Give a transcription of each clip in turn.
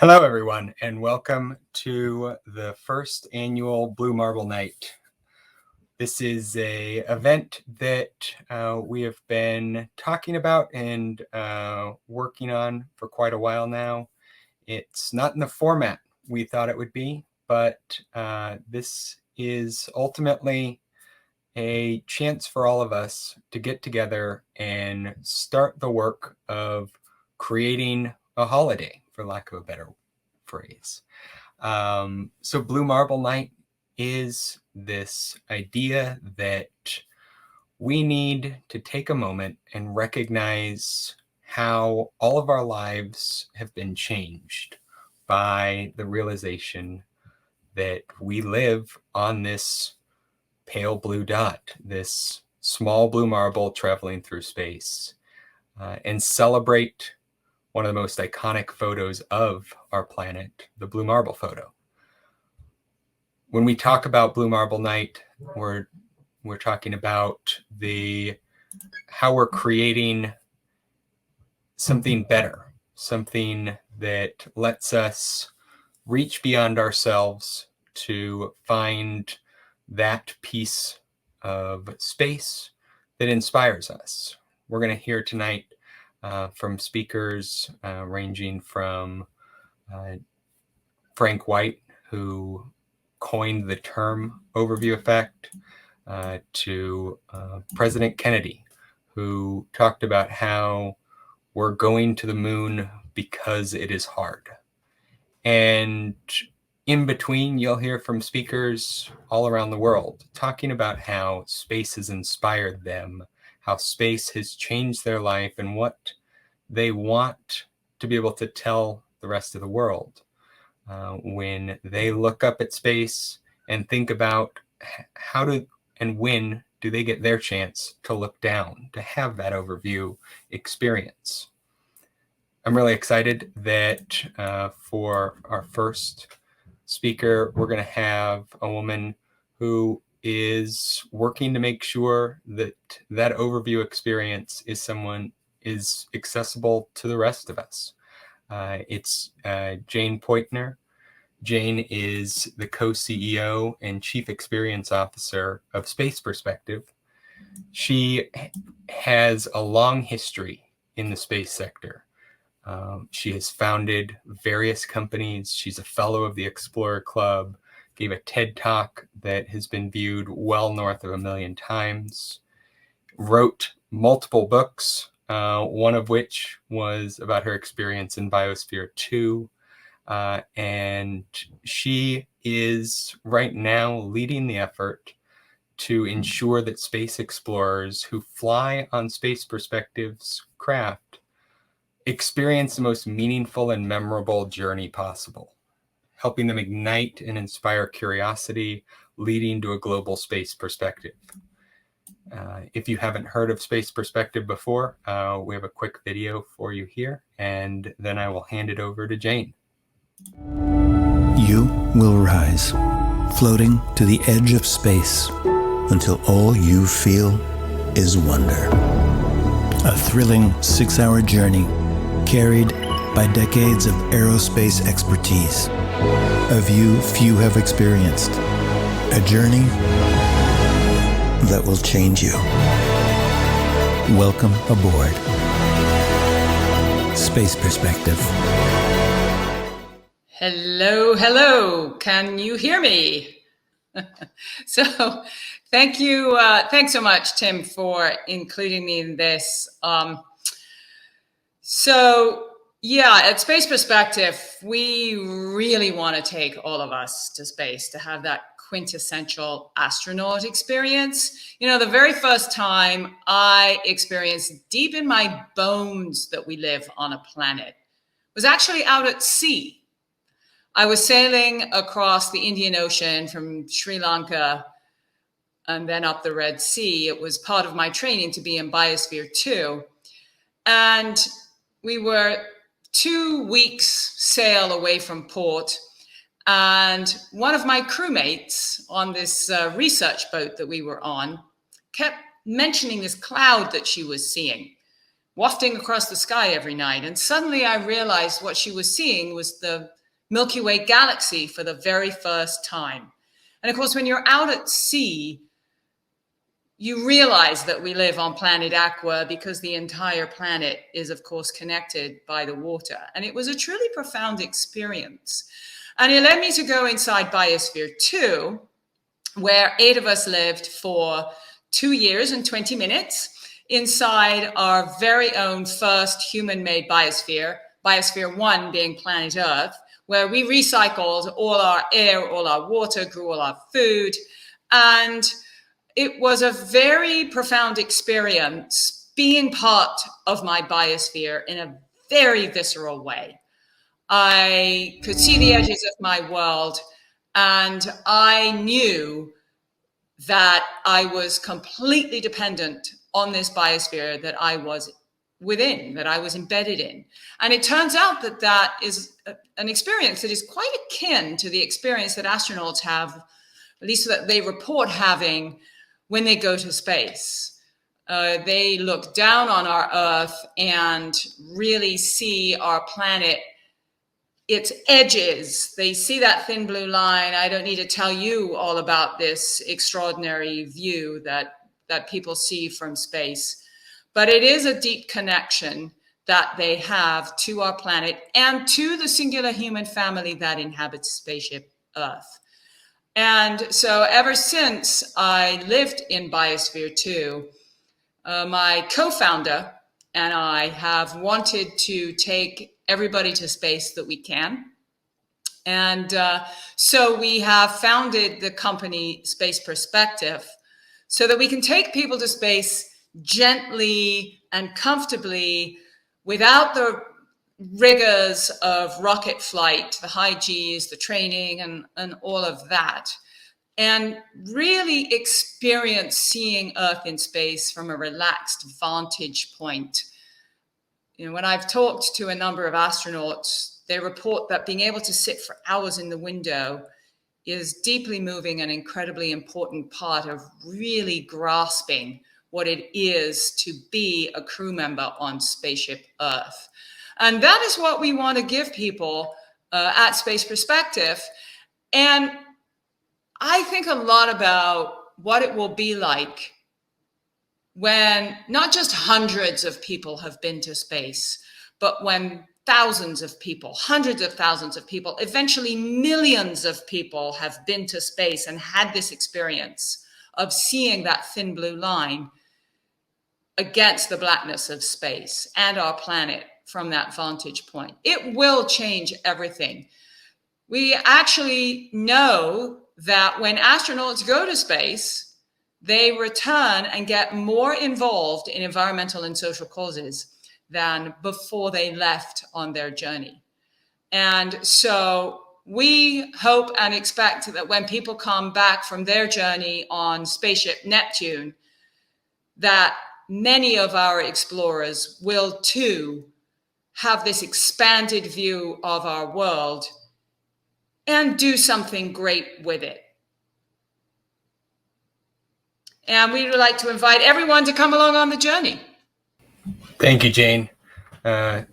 Hello, everyone, and welcome to the first annual Blue Marble Night. This is a event that we have been talking about and working on for quite a while now. It's not in the format we thought it would be, but this is ultimately a chance for all of us to get together and start the work of creating a holiday, for lack of a better phrase. So Blue Marble Night is this idea that we need to take a moment and recognize how all of our lives have been changed by the realization that we live on this pale blue dot, this small blue marble traveling through space, and celebrate one of the most iconic photos of our planet, the blue marble photo. When we talk about Blue Marble Night, we're talking about how we're creating something better, something that lets us reach beyond ourselves to find that piece of space that inspires us. We're going to hear tonight from speakers ranging from Frank White, who coined the term overview effect, to President Kennedy, who talked about how we're going to the moon because it is hard. And in between, you'll hear from speakers all around the world talking about how space has inspired them, how space has changed their life, and what they want to be able to tell the rest of the world when they look up at space and think about how to and when do they get their chance to look down, to have that overview experience. I'm really excited that for our first speaker, we're going to have a woman who is working to make sure that that overview experience is accessible to the rest of us. It's Jane Poitner. Jane is the co-CEO and Chief Experience Officer of Space Perspective. She has a long history in the space sector. She has founded various companies. She's a fellow of the Explorer Club, gave a TED Talk that has been viewed well north of 1 million times, wrote multiple books, one of which was about her experience in Biosphere 2. And she is right now leading the effort to ensure that space explorers who fly on Space Perspective's craft experience the most meaningful and memorable journey possible, helping them ignite and inspire curiosity, leading to a global space perspective. If you haven't heard of Space Perspective before, we have a quick video for you here, and then I will hand it over to Jane. You will rise, floating to the edge of space until all you feel is wonder. A thrilling 6-hour journey carried by decades of aerospace expertise. A view few have experienced. A journey that will change you. Welcome aboard. Space Perspective. Hello, hello. Can you hear me? So thank you. Thanks so much, Tim, for including me in this. At Space Perspective, we really want to take all of us to space to have that quintessential astronaut experience. You know, the very first time I experienced deep in my bones that we live on a planet was actually out at sea. I was sailing across the Indian Ocean from Sri Lanka and then up the Red Sea. It was part of my training to be in Biosphere 2. And we were 2 weeks sail away from port. And one of my crewmates on this research boat that we were on kept mentioning this cloud that she was seeing. wafting across the sky every night. And suddenly I realized what she was seeing was the Milky Way galaxy for the very first time. And of course, when you're out at sea, you realize that we live on planet Aqua because the entire planet is, of course, connected by the water. And it was a truly profound experience. And it led me to go inside Biosphere 2, where 8 of us lived for 2 years and 20 minutes inside our very own first human-made biosphere, Biosphere 1 being planet Earth, where we recycled all our air, all our water, grew all our food. And it was a very profound experience being part of my biosphere in a very visceral way. I could see the edges of my world, and I knew that I was completely dependent on this biosphere that I was within, that I was embedded in. And it turns out that that is an experience that is quite akin to the experience that astronauts have, at least that they report having when they go to space. They look down on our Earth and really see our planet, its edges. They see that thin blue line. I don't need to tell you all about this extraordinary view that people see from space. But it is a deep connection that they have to our planet and to the singular human family that inhabits spaceship Earth. And so ever since I lived in Biosphere 2, my co-founder and I have wanted to take everybody to space that we can. And so we have founded the company Space Perspective so that we can take people to space gently and comfortably without the rigors of rocket flight, the high G's, the training, and all of that, and really experience seeing Earth in space from a relaxed vantage point. You know, when I've talked to a number of astronauts, they report that being able to sit for hours in the window is deeply moving and incredibly important part of really grasping what it is to be a crew member on Spaceship Earth. And that is what we want to give people at Space Perspective. And I think a lot about what it will be like when not just hundreds of people have been to space, but when thousands of people, hundreds of thousands of people, eventually millions of people have been to space and had this experience of seeing that thin blue line against the blackness of space and our planet from that vantage point. It will change everything. We actually know that when astronauts go to space, they return and get more involved in environmental and social causes than before they left on their journey. And so we hope and expect that when people come back from their journey on Spaceship Neptune, that many of our explorers will too have this expanded view of our world and do something great with it. And we would like to invite everyone to come along on the journey. Thank you, Jane. I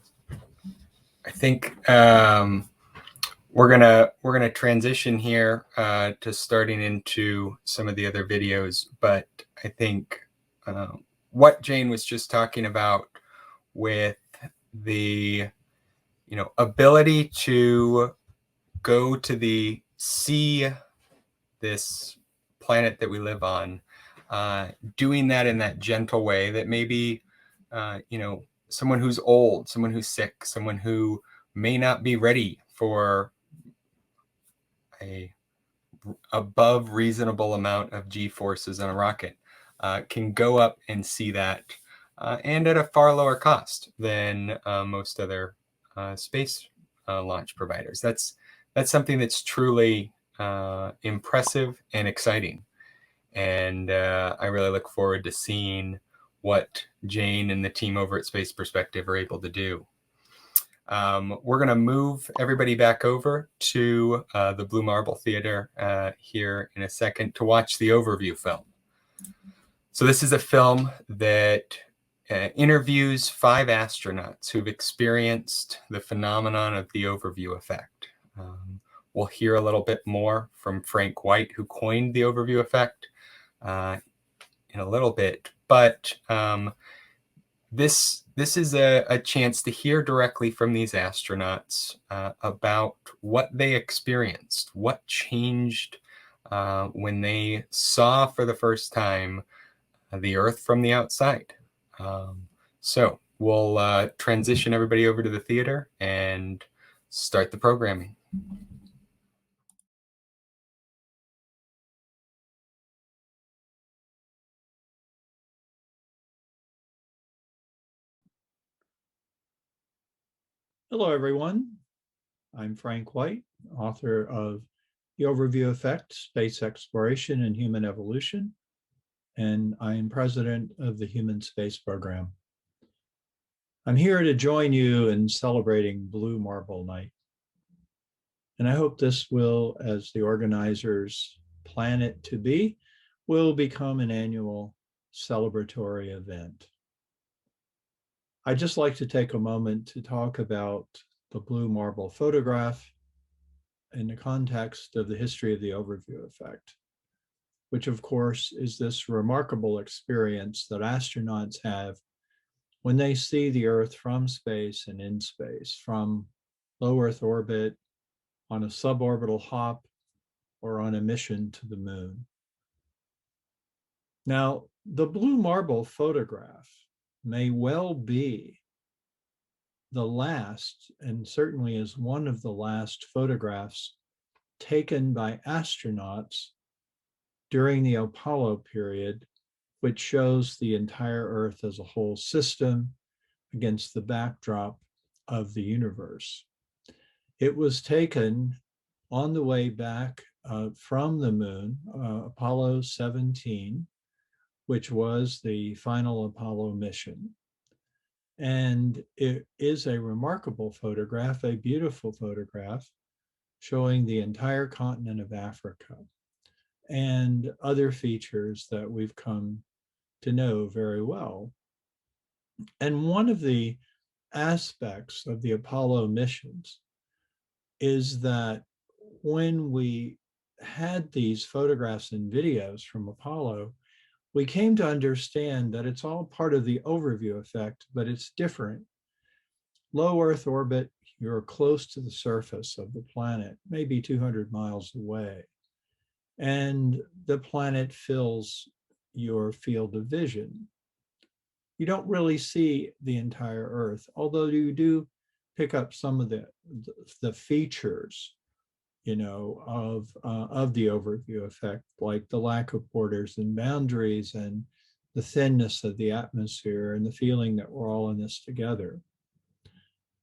think we're gonna transition here to starting into some of the other videos, but I think what Jane was just talking about with the ability to go to the see this planet that we live on, doing that in that gentle way that maybe someone who's old, someone who's sick, someone who may not be ready for a above reasonable amount of G-forces on a rocket can go up and see that, and at a far lower cost than most other space launch providers. That's something that's truly impressive and exciting. And I really look forward to seeing what Jane and the team over at Space Perspective are able to do. We're going to move everybody back over to the Blue Marble Theater here in a second to watch the overview film. So this is a film that interviews 5 astronauts who've experienced the phenomenon of the overview effect. We'll hear a little bit more from Frank White, who coined the overview effect, in a little bit, but this is a chance to hear directly from these astronauts about what they experienced, what changed when they saw for the first time the Earth from the outside. So we'll transition everybody over to the theater and start the programming. Hello, everyone. I'm Frank White, author of The Overview Effect, Space Exploration and Human Evolution, and I am president of the Human Space Program. I'm here to join you in celebrating Blue Marble Night. And I hope this will, as the organizers plan it to be, will become an annual celebratory event. I'd just like to take a moment to talk about the blue marble photograph in the context of the history of the overview effect, which of course is this remarkable experience that astronauts have when they see the Earth from space and in space, from low Earth orbit, on a suborbital hop, or on a mission to the moon. Now, the blue marble photograph may well be the last, and certainly is one of the last photographs taken by astronauts during the Apollo period, which shows the entire Earth as a whole system against the backdrop of the universe. It was taken on the way back from the moon, Apollo 17, which was the final Apollo mission. And it is a remarkable photograph, a beautiful photograph, showing the entire continent of Africa and other features that we've come to know very well. And one of the aspects of the Apollo missions is that when we had these photographs and videos from Apollo, we came to understand that it's all part of the overview effect, but it's different. Low Earth orbit, you're close to the surface of the planet, maybe 200 miles away, and the planet fills your field of vision. You don't really see the entire Earth, although you do pick up some of the features, of the overview effect, like the lack of borders and boundaries and the thinness of the atmosphere and the feeling that we're all in this together.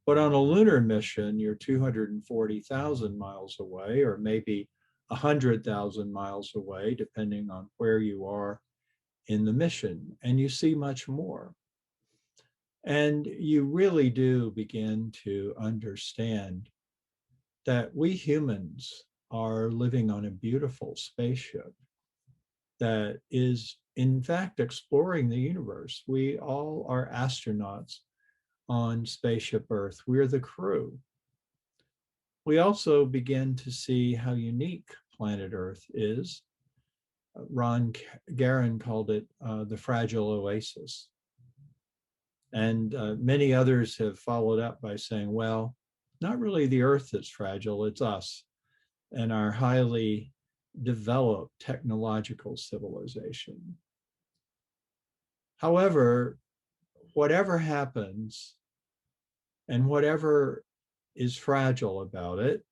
But on a lunar mission, you're 240,000 miles away, or maybe 100,000 miles away, depending on where you are in the mission, and you see much more. And you really do begin to understand that we humans are living on a beautiful spaceship that is, in fact, exploring the universe. We all are astronauts on Spaceship Earth. We're the crew. We also begin to see how unique planet Earth is. Ron Garan called it the fragile oasis. And many others have followed up by saying, well, not really the Earth that's fragile, it's us and our highly developed technological civilization. However, whatever happens and whatever is fragile about it,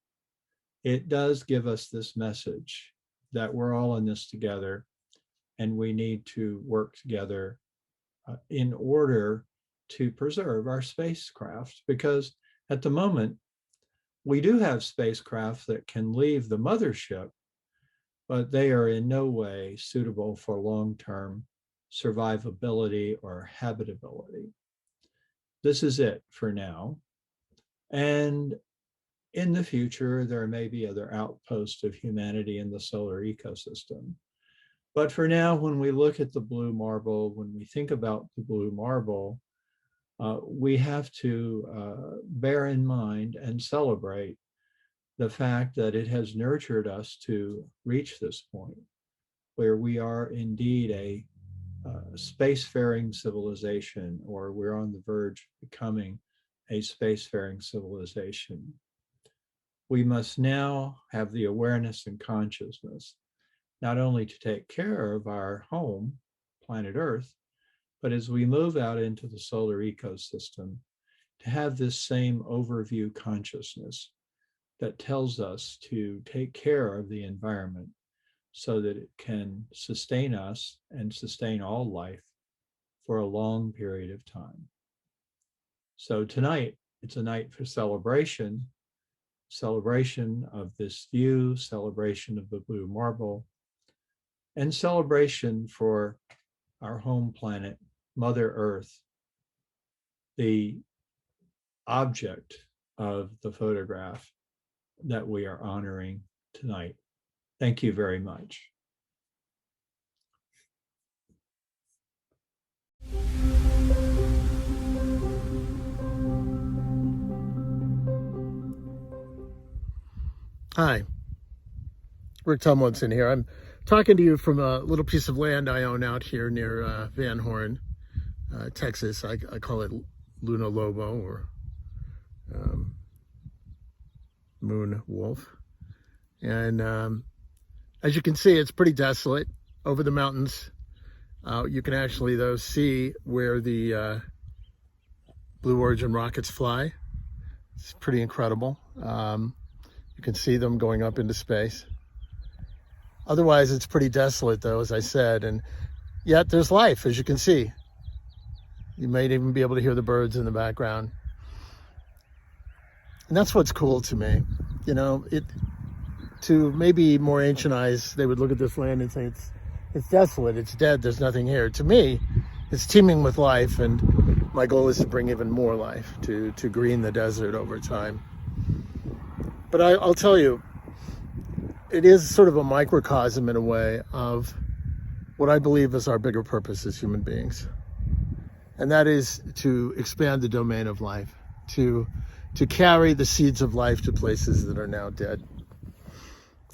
it does give us this message that we're all in this together and we need to work together in order to preserve our spacecraft, because at the moment, we do have spacecraft that can leave the mothership, but they are in no way suitable for long-term survivability or habitability. This is it for now. And in the future, there may be other outposts of humanity in the solar ecosystem. But for now, when we look at the blue marble, when we think about the blue marble, we have to bear in mind and celebrate the fact that it has nurtured us to reach this point where we are indeed a spacefaring civilization, or we're on the verge of becoming a spacefaring civilization. We must now have the awareness and consciousness, not only to take care of our home, planet Earth, but as we move out into the solar ecosystem, to have this same overview consciousness that tells us to take care of the environment so that it can sustain us and sustain all life for a long period of time. So tonight, it's a night for celebration of this view, celebration of the blue marble, and celebration for our home planet, Mother Earth, the object of the photograph that we are honoring tonight. Thank you very much. Hi, Rick Tomlinson here. I'm talking to you from a little piece of land I own out here near Van Horn, Texas. I call it Luna Lobo, or Moon Wolf. And as you can see, it's pretty desolate over the mountains. You can actually, though, see where the Blue Origin rockets fly. It's pretty incredible. You can see them going up into space. Otherwise, it's pretty desolate, though, as I said, and yet there's life, as you can see. You might even be able to hear the birds in the background. And that's what's cool to me. You know, to maybe more ancient eyes, they would look at this land and say, it's desolate, it's dead, there's nothing here. To me, it's teeming with life, and my goal is to bring even more life, to green the desert over time. But I'll tell you, it is sort of a microcosm in a way of what I believe is our bigger purpose as human beings. And that is to expand the domain of life, to carry the seeds of life to places that are now dead.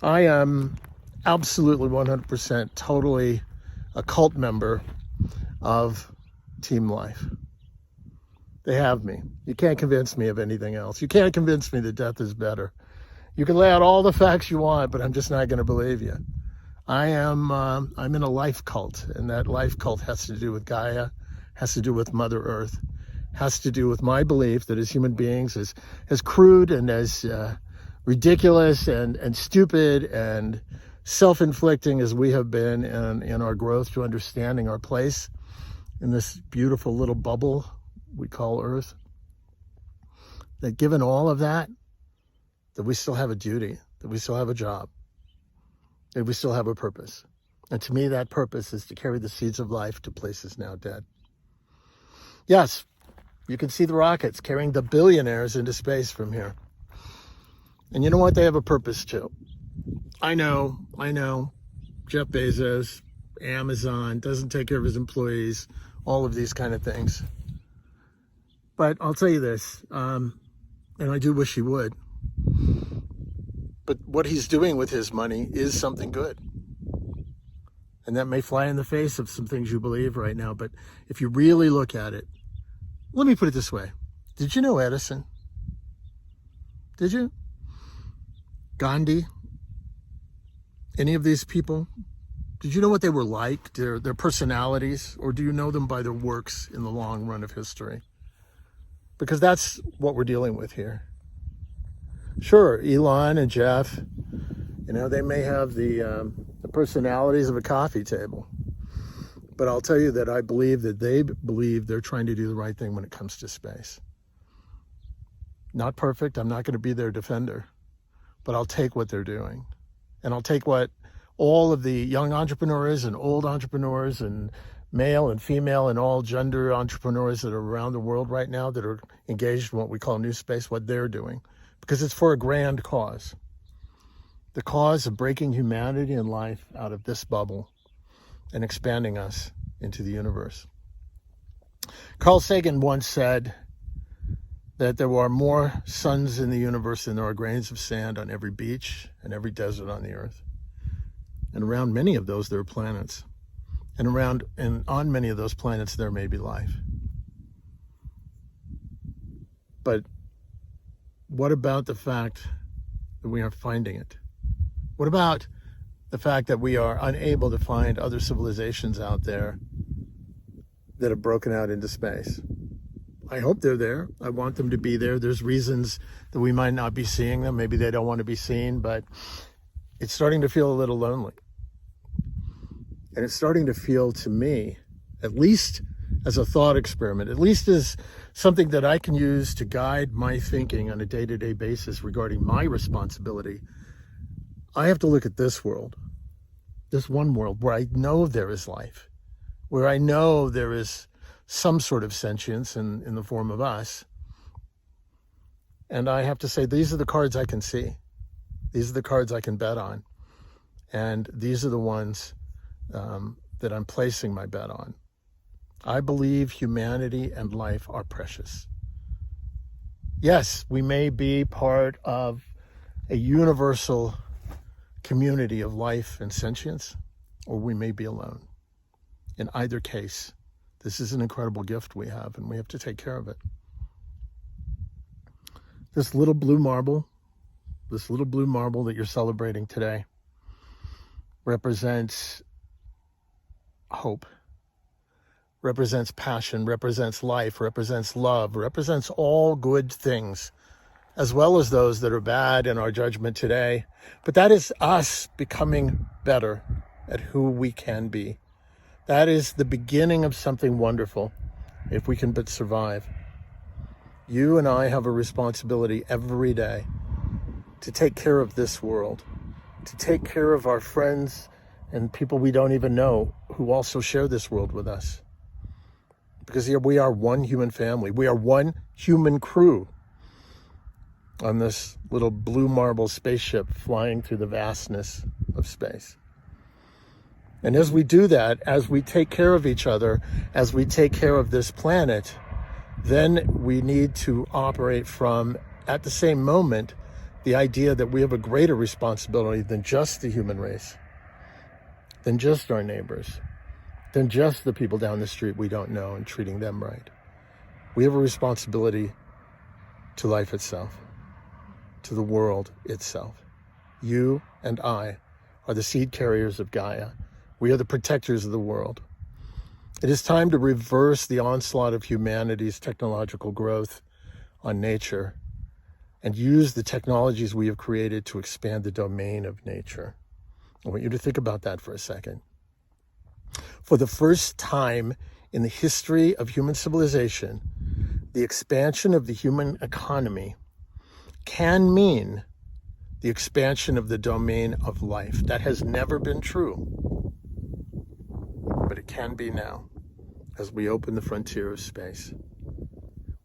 I am absolutely 100% totally a cult member of Team Life. They have me. You can't convince me of anything else. You can't convince me that death is better. You can lay out all the facts you want, but I'm just not going to believe you. I'm in a life cult, and that life cult has to do with Gaia, has to do with Mother Earth, has to do with my belief that as human beings, as crude and as ridiculous and stupid and self-inflicting as we have been in our growth to understanding our place in this beautiful little bubble we call Earth, that given all of that we still have a duty, that we still have a job, that we still have a purpose. And to me, that purpose is to carry the seeds of life to places now dead. Yes, you can see the rockets carrying the billionaires into space from here. And you know what? They have a purpose too. I know, Jeff Bezos, Amazon, doesn't take care of his employees, all of these kind of things. But I'll tell you this, and I do wish he would, but what he's doing with his money is something good. And that may fly in the face of some things you believe right now, but if you really look at it, let me put it this way. Did you know Edison? Did you? Gandhi? Any of these people? Did you know what they were like, their personalities, or do you know them by their works in the long run of history? Because that's what we're dealing with here. Sure, Elon and Jeff, they may have the personalities of a coffee table. But I'll tell you that I believe that they believe they're trying to do the right thing when it comes to space. Not perfect, I'm not going to be their defender, but I'll take what they're doing. And I'll take what all of the young entrepreneurs and old entrepreneurs and male and female and all gender entrepreneurs that are around the world right now that are engaged in what we call new space, what they're doing. Because it's for a grand cause. The cause of breaking humanity and life out of this bubble and expanding us into the universe. Carl Sagan once said that there are more suns in the universe than there are grains of sand on every beach and every desert on the earth. And around many of those, there are planets. And on many of those planets, there may be life. But what about the fact that we aren't finding it? What about the fact that we are unable to find other civilizations out there that have broken out into space? I hope they're there. I want them to be there. There's reasons that we might not be seeing them. Maybe they don't want to be seen, but it's starting to feel a little lonely. And it's starting to feel to me, at least as a thought experiment, at least as something that I can use to guide my thinking on a day-to-day basis regarding my responsibility. I have to look at this world, this one world where I know there is life, where I know there is some sort of sentience in the form of us. And I have to say, these are the cards I can see. These are the cards I can bet on. And these are the ones that I'm placing my bet on. I believe humanity and life are precious. Yes, we may be part of a universal community of life and sentience, or we may be alone. In either case, this is an incredible gift we have, and we have to take care of it. This little blue marble that you're celebrating today represents hope, represents passion, represents life, represents love, represents all good things, as well as those that are bad in our judgment today. But that is us becoming better at who we can be. That is the beginning of something wonderful, if we can but survive. You and I have a responsibility every day to take care of this world, to take care of our friends and people we don't even know who also share this world with us. Because here we are one human family. We are one human crew on this little blue marble spaceship flying through the vastness of space. And as we do that, as we take care of each other, as we take care of this planet, then we need to operate from, at the same moment, the idea that we have a greater responsibility than just the human race, than just our neighbors, than just the people down the street we don't know and treating them right. We have a responsibility to life itself, to the world itself. You and I are the seed carriers of Gaia. We are the protectors of the world. It is time to reverse the onslaught of humanity's technological growth on nature and use the technologies we have created to expand the domain of nature. I want you to think about that for a second. For the first time in the history of human civilization, the expansion of the human economy can mean the expansion of the domain of life. That has never been true, but it can be now as we open the frontier of space.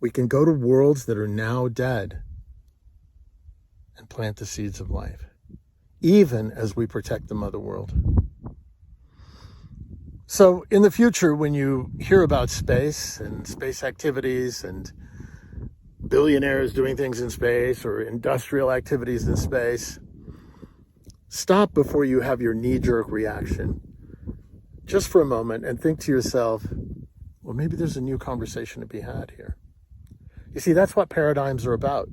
We can go to worlds that are now dead and plant the seeds of life, even as we protect the mother world. So in the future, when you hear about space and space activities and billionaires doing things in space or industrial activities in space, stop before you have your knee-jerk reaction. Just for a moment and think to yourself, well, maybe there's a new conversation to be had here. You see, that's what paradigms are about.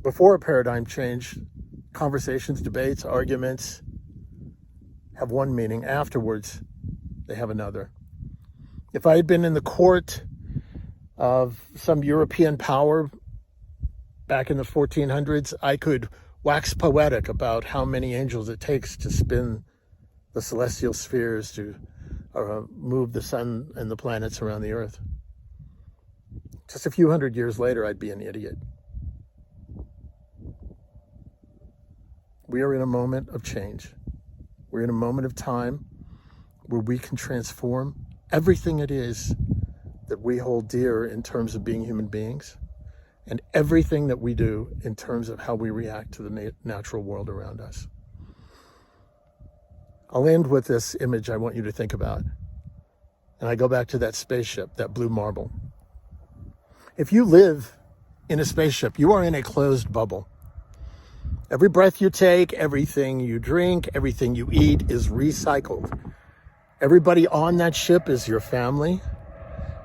Before a paradigm change, conversations, debates, arguments have one meaning. Afterwards, they have another. If I had been in the court of some European power back in the 1400s, I could wax poetic about how many angels it takes to spin the celestial spheres to move the sun and the planets around the earth. Just a few hundred years later, I'd be an idiot. We are in a moment of change. We're in a moment of time where we can transform everything it is that we hold dear in terms of being human beings, and everything that we do in terms of how we react to the natural world around us. I'll end with this image I want you to think about. And I go back to that spaceship, that blue marble. If you live in a spaceship, you are in a closed bubble. Every breath you take, everything you drink, everything you eat is recycled. Everybody on that ship is your family.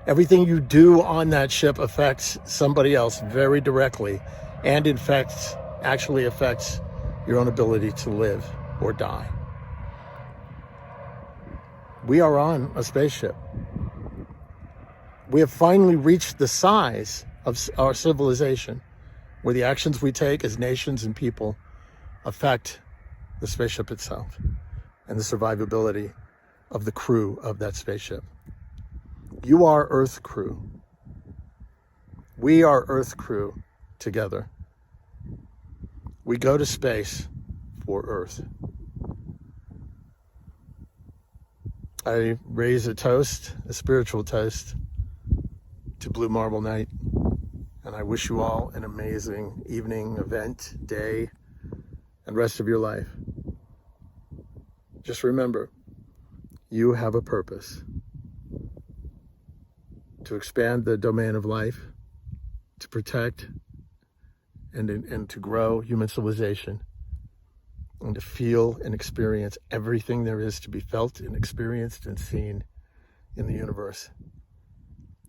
Everything you do on that ship affects somebody else very directly, and in fact, actually affects your own ability to live or die. We are on a spaceship. We have finally reached the size of our civilization where the actions we take as nations and people affect the spaceship itself and the survivability of the crew of that spaceship. You are Earth crew. We are Earth crew together. We go to space for Earth. I raise a toast, a spiritual toast, to Blue Marble Night, and I wish you all an amazing evening, event, day, and rest of your life. Just remember, you have a purpose to expand the domain of life, to protect and to grow human civilization, and to feel and experience everything there is to be felt and experienced and seen in the universe.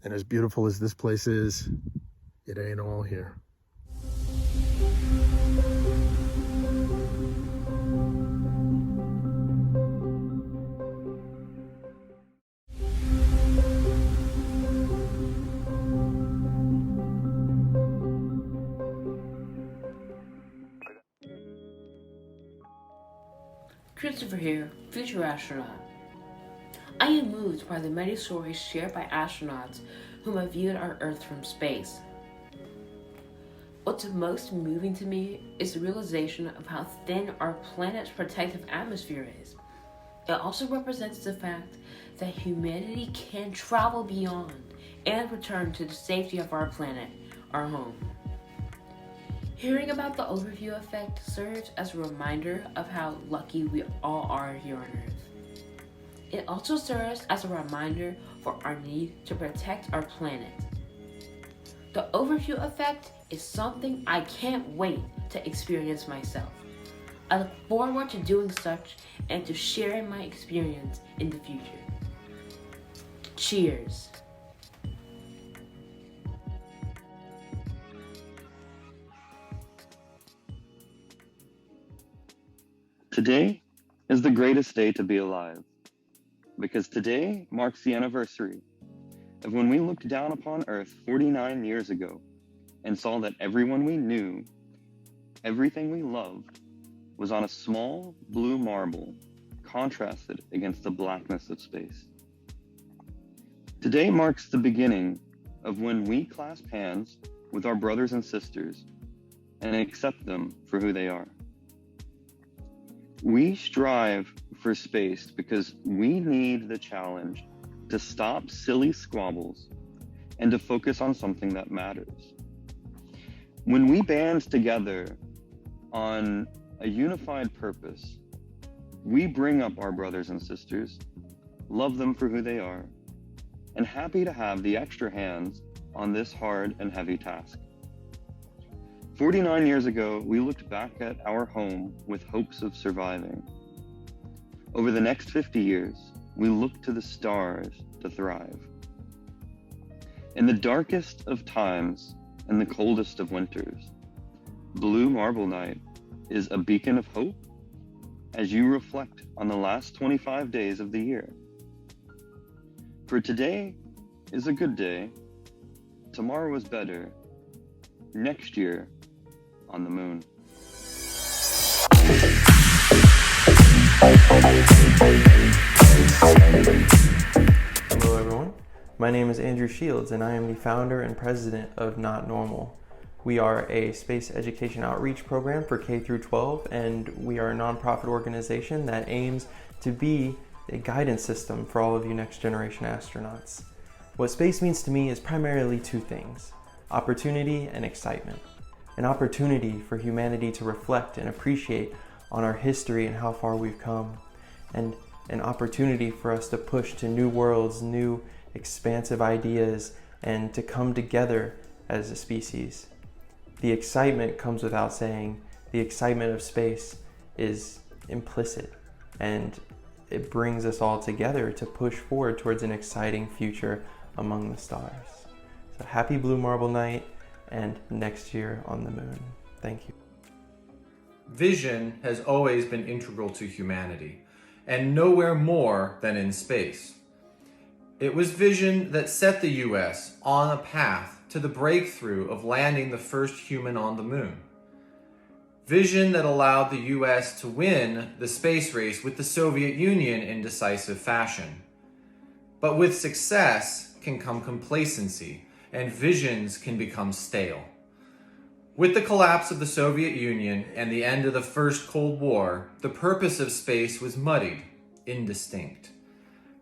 And as beautiful as this place is, it ain't all here. Christopher here, future astronaut. I am moved by the many stories shared by astronauts whom have viewed our Earth from space. What's most moving to me is the realization of how thin our planet's protective atmosphere is. It also represents the fact that humanity can travel beyond and return to the safety of our planet, our home. Hearing about the overview effect serves as a reminder of how lucky we all are here on Earth. It also serves as a reminder for our need to protect our planet. The overview effect is something I can't wait to experience myself. I look forward to doing such and to sharing my experience in the future. Cheers. Today is the greatest day to be alive, because today marks the anniversary of when we looked down upon Earth 49 years ago and saw that everyone we knew, everything we loved, was on a small blue marble contrasted against the blackness of space. Today marks the beginning of when we clasp hands with our brothers and sisters and accept them for who they are. We strive for space because we need the challenge to stop silly squabbles and to focus on something that matters. When we band together on a unified purpose, we bring up our brothers and sisters, love them for who they are, and happy to have the extra hands on this hard and heavy task. 49 years ago, we looked back at our home with hopes of surviving. Over the next 50 years, we look to the stars to thrive. In the darkest of times and the coldest of winters, Blue Marble Night is a beacon of hope as you reflect on the last 25 days of the year. For today is a good day, tomorrow is better, next year on the moon. Hello everyone, my name is Andrew Shields and I am the founder and president of Not Normal. We are a space education outreach program for K through 12, and we are a nonprofit organization that aims to be a guidance system for all of you next generation astronauts. What space means to me is primarily two things: opportunity and excitement. An opportunity for humanity to reflect and appreciate on our history and how far we've come, and an opportunity for us to push to new worlds, new expansive ideas, and to come together as a species. The excitement comes without saying. The excitement of space is implicit, and it brings us all together to push forward towards an exciting future among the stars. So happy Blue Marble Night, and next year on the moon. Thank you. Vision has always been integral to humanity, and nowhere more than in space. It was vision that set the US on a path to the breakthrough of landing the first human on the moon. Vision that allowed the US to win the space race with the Soviet Union in decisive fashion. But with success can come complacency, and visions can become stale. With the collapse of the Soviet Union and the end of the First Cold War, the purpose of space was muddied, indistinct.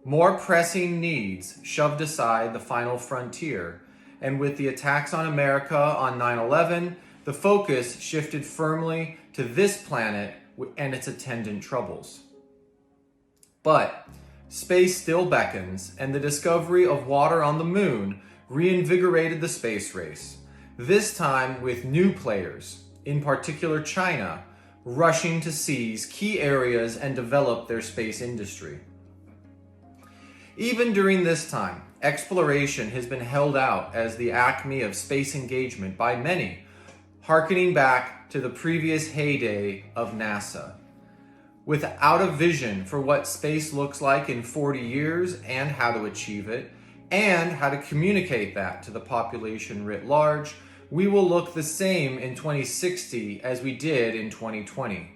More pressing needs shoved aside the final frontier, and with the attacks on America on 9/11, the focus shifted firmly to this planet and its attendant troubles. But space still beckons, and the discovery of water on the moon reinvigorated the space race, this time with new players, in particular China, rushing to seize key areas and develop their space industry. Even during this time, exploration has been held out as the acme of space engagement by many, hearkening back to the previous heyday of NASA. Without a vision for what space looks like in 40 years and how to achieve it, and how to communicate that to the population writ large, we will look the same in 2060 as we did in 2020.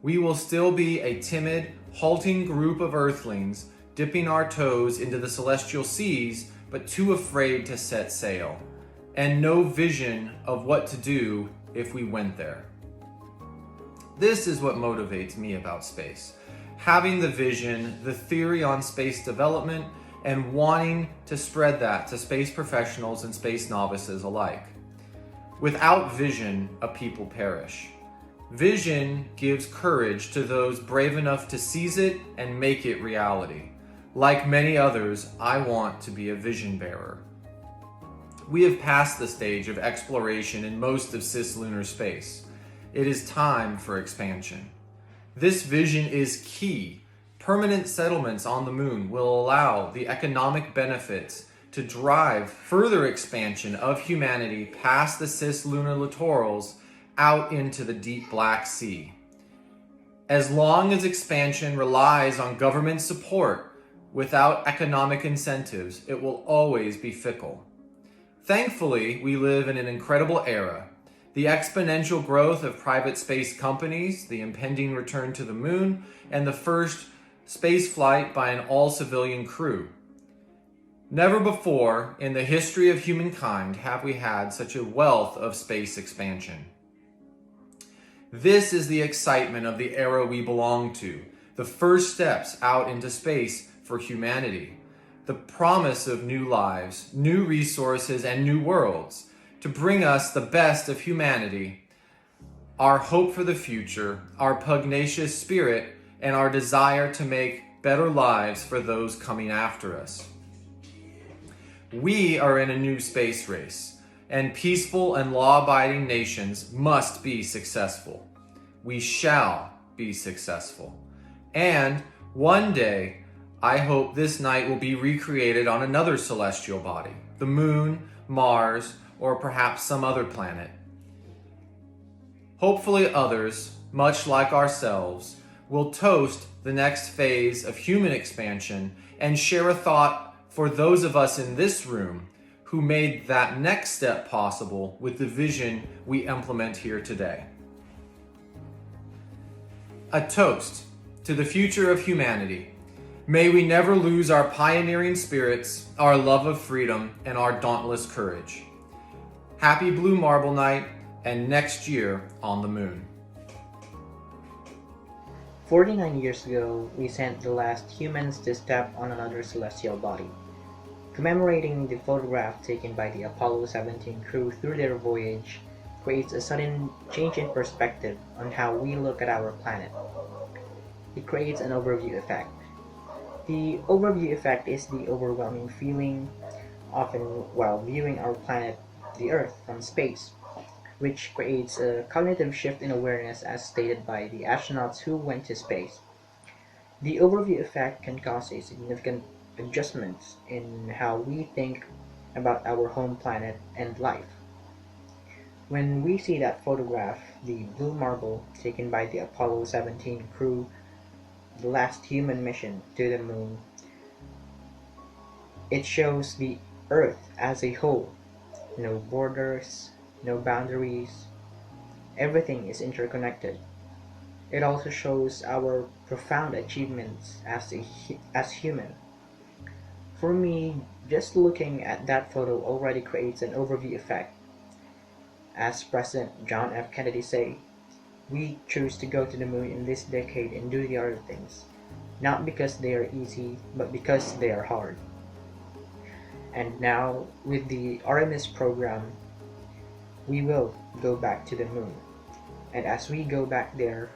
We will still be a timid, halting group of Earthlings dipping our toes into the celestial seas, but too afraid to set sail, and no vision of what to do if we went there. This is what motivates me about space. Having the vision, the theory on space development, and wanting to spread that to space professionals and space novices alike. Without vision, a people perish. Vision gives courage to those brave enough to seize it and make it reality. Like many others, I want to be a vision bearer. We have passed the stage of exploration in most of cislunar space. It is time for expansion. This vision is key. Permanent settlements on the moon will allow the economic benefits to drive further expansion of humanity past the cislunar littorals out into the deep Black Sea. As long as expansion relies on government support without economic incentives, it will always be fickle. Thankfully, we live in an incredible era. The exponential growth of private space companies, the impending return to the moon, and the first space flight by an all-civilian crew. Never before in the history of humankind have we had such a wealth of space expansion. This is the excitement of the era we belong to, the first steps out into space for humanity, the promise of new lives, new resources, and new worlds to bring us the best of humanity, our hope for the future, our pugnacious spirit, and our desire to make better lives for those coming after us. We are in a new space race, and peaceful and law-abiding nations must be successful. We shall be successful. And one day, I hope this night will be recreated on another celestial body, the moon, Mars, or perhaps some other planet. Hopefully others, much like ourselves, will toast the next phase of human expansion and share a thought for those of us in this room who made that next step possible with the vision we implement here today. A toast to the future of humanity. May we never lose our pioneering spirits, our love of freedom, and our dauntless courage. Happy Blue Marble Night, and next year on the moon. 49 years ago, we sent the last humans to step on another celestial body. Commemorating the photograph taken by the Apollo 17 crew through their voyage creates a sudden change in perspective on how we look at our planet. it creates an overview effect. The overview effect is the overwhelming feeling, often while viewing our planet, the Earth, from space, which creates a cognitive shift in awareness as stated by the astronauts who went to space. The overview effect can cause a significant adjustment in how we think about our home planet and life. When we see that photograph, the blue marble taken by the Apollo 17 crew, the last human mission to the moon, it shows the Earth as a whole. No borders, no boundaries, everything is interconnected. It also shows our profound achievements as human. For me, just looking at that photo already creates an overview effect. As President John F. Kennedy said, we choose to go to the moon in this decade and do the other things, not because they are easy, but because they are hard. And now, with the Artemis program, we will go back to the moon. And as we go back there,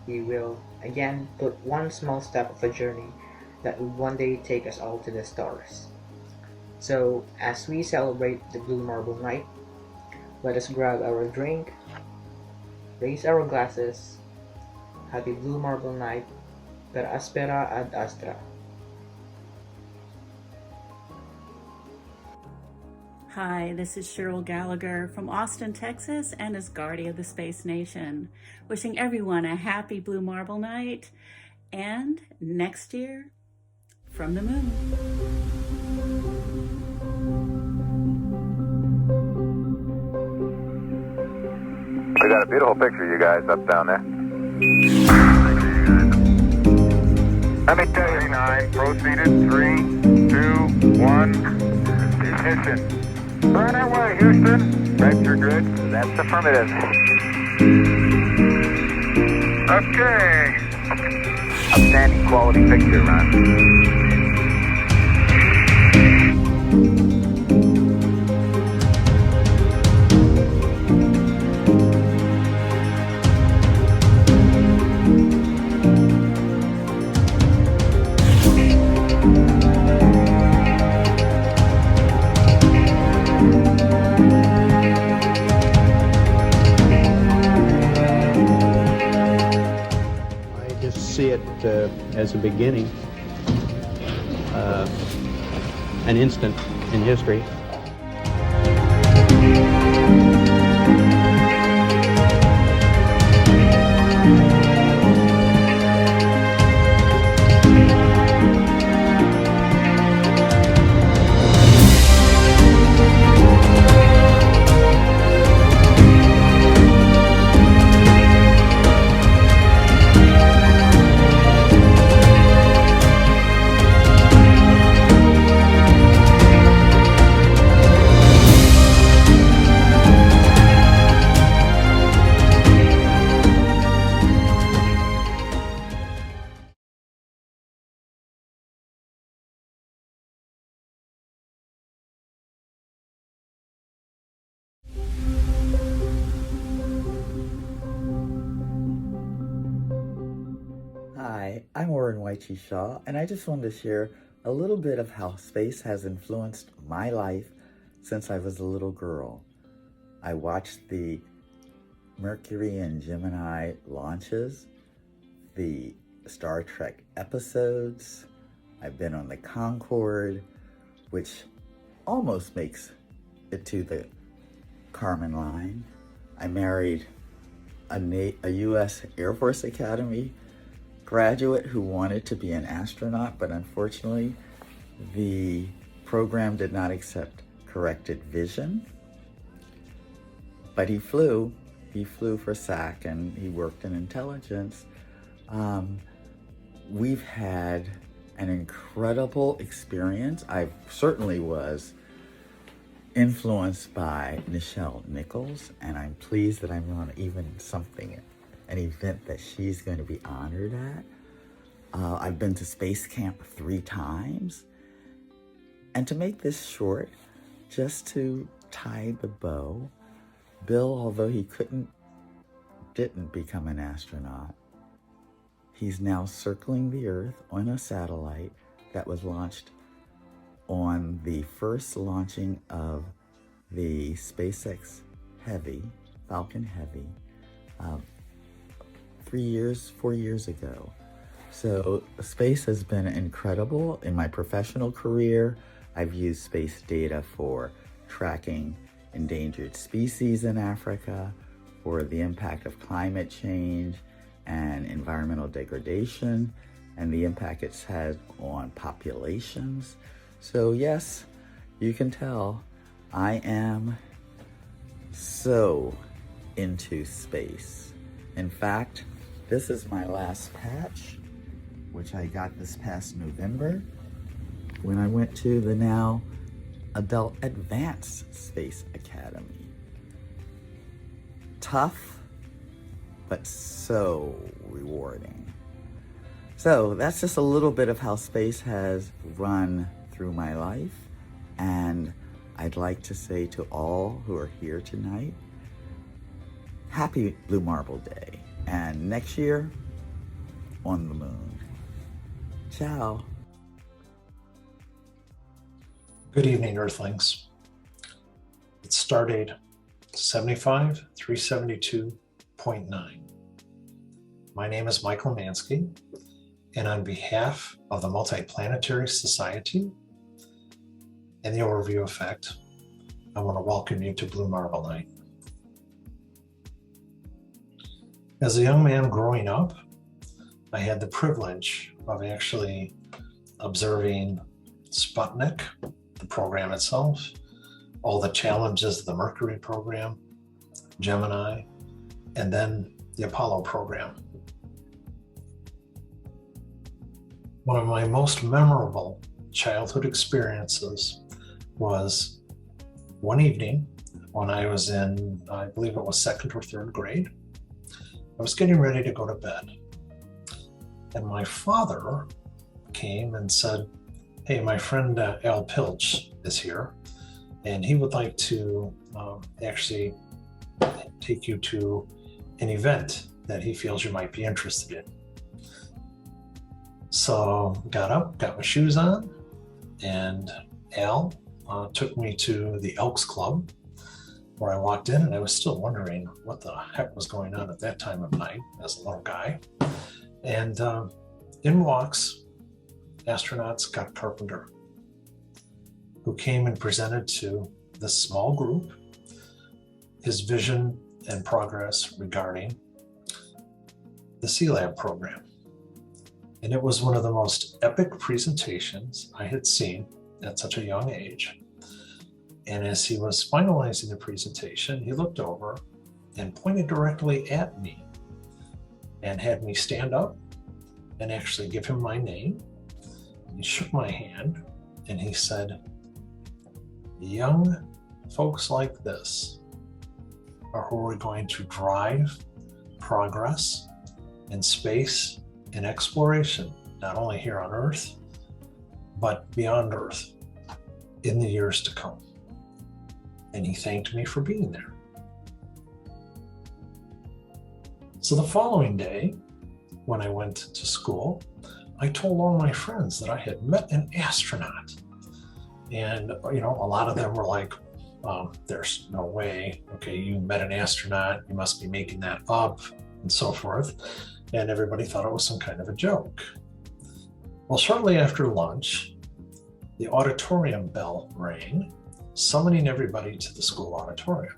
we will again put one small step of a journey that will one day take us all to the stars. So, as we celebrate the Blue Marble Night, let us grab our drink, raise our glasses. Happy Blue Marble Night, per aspera ad astra. Hi, this is Cheryl Gallagher from Austin, Texas, and as Guardian of the Space Nation, wishing everyone a happy Blue Marble Night, and next year, from the moon. We got a beautiful picture, you guys, up down there. Let me tell you, 9, proceeded, 3, 2, 1, ignition. Right our way, Houston. Vector good. That's affirmative. Okay. Outstanding quality picture, Ron. See it as a beginning, an instant in history. Hi, I'm Warren Waichi Shaw, and I just wanted to share a little bit of how space has influenced my life since I was a little girl. I watched the Mercury and Gemini launches, the Star Trek episodes. I've been on the Concorde, which almost makes it to the Kármán line. I married a U.S. Air Force Academy graduate who wanted to be an astronaut, but unfortunately the program did not accept corrected vision. But he flew for SAC, and he worked in intelligence. We've had an incredible experience. I certainly was influenced by Nichelle Nichols, and I'm pleased that I'm on an event that she's going to be honored at. I've been to space camp 3 times. And to make this short, just to tie the bow, Bill, although he didn't become an astronaut, He's now circling the Earth on a satellite that was launched on the first launching of the SpaceX Heavy, Falcon Heavy, 4 years ago. So space has been incredible. In my professional career, I've used space data for tracking endangered species in Africa, for the impact of climate change and environmental degradation, and the impact it's had on populations. So yes, you can tell I am so into space. In fact, this is my last patch, which I got this past November when I went to the now Adult Advanced Space Academy. Tough, but so rewarding. So that's just a little bit of how space has run through my life. And I'd like to say to all who are here tonight, happy Blue Marble Day. And next year, on the moon. Ciao. Good evening, Earthlings. It's Stardate 75372.9. My name is Michael Mansky, and on behalf of the Multiplanetary Society and the Overview Effect, I want to welcome you to Blue Marble Night. As a young man growing up, I had the privilege of actually observing Sputnik, the program itself, all the challenges of the Mercury program, Gemini, and then the Apollo program. One of my most memorable childhood experiences was one evening when I was in, I believe it was second or third grade. I was getting ready to go to bed. And my father came and said, hey, my friend Al Pilch is here, and he would like to actually take you to an event that he feels you might be interested in. So got up, got my shoes on, and Al took me to the Elks Club, where I walked in, and I was still wondering what the heck was going on at that time of night as a little guy. And in walks astronaut Scott Carpenter, who came and presented to this small group his vision and progress regarding the C-Lab program. And it was one of the most epic presentations I had seen at such a young age. And as he was finalizing the presentation, he looked over and pointed directly at me and had me stand up and actually give him my name. He shook my hand and he said, young folks like this are who are going to drive progress in space and exploration, not only here on Earth, but beyond Earth in the years to come. And he thanked me for being there. So the following day, when I went to school, I told all my friends that I had met an astronaut. And, you know, a lot of them were like, there's no way, okay, you met an astronaut, you must be making that up, and so forth. And everybody thought it was some kind of a joke. Well, shortly after lunch, the auditorium bell rang, summoning everybody to the school auditorium.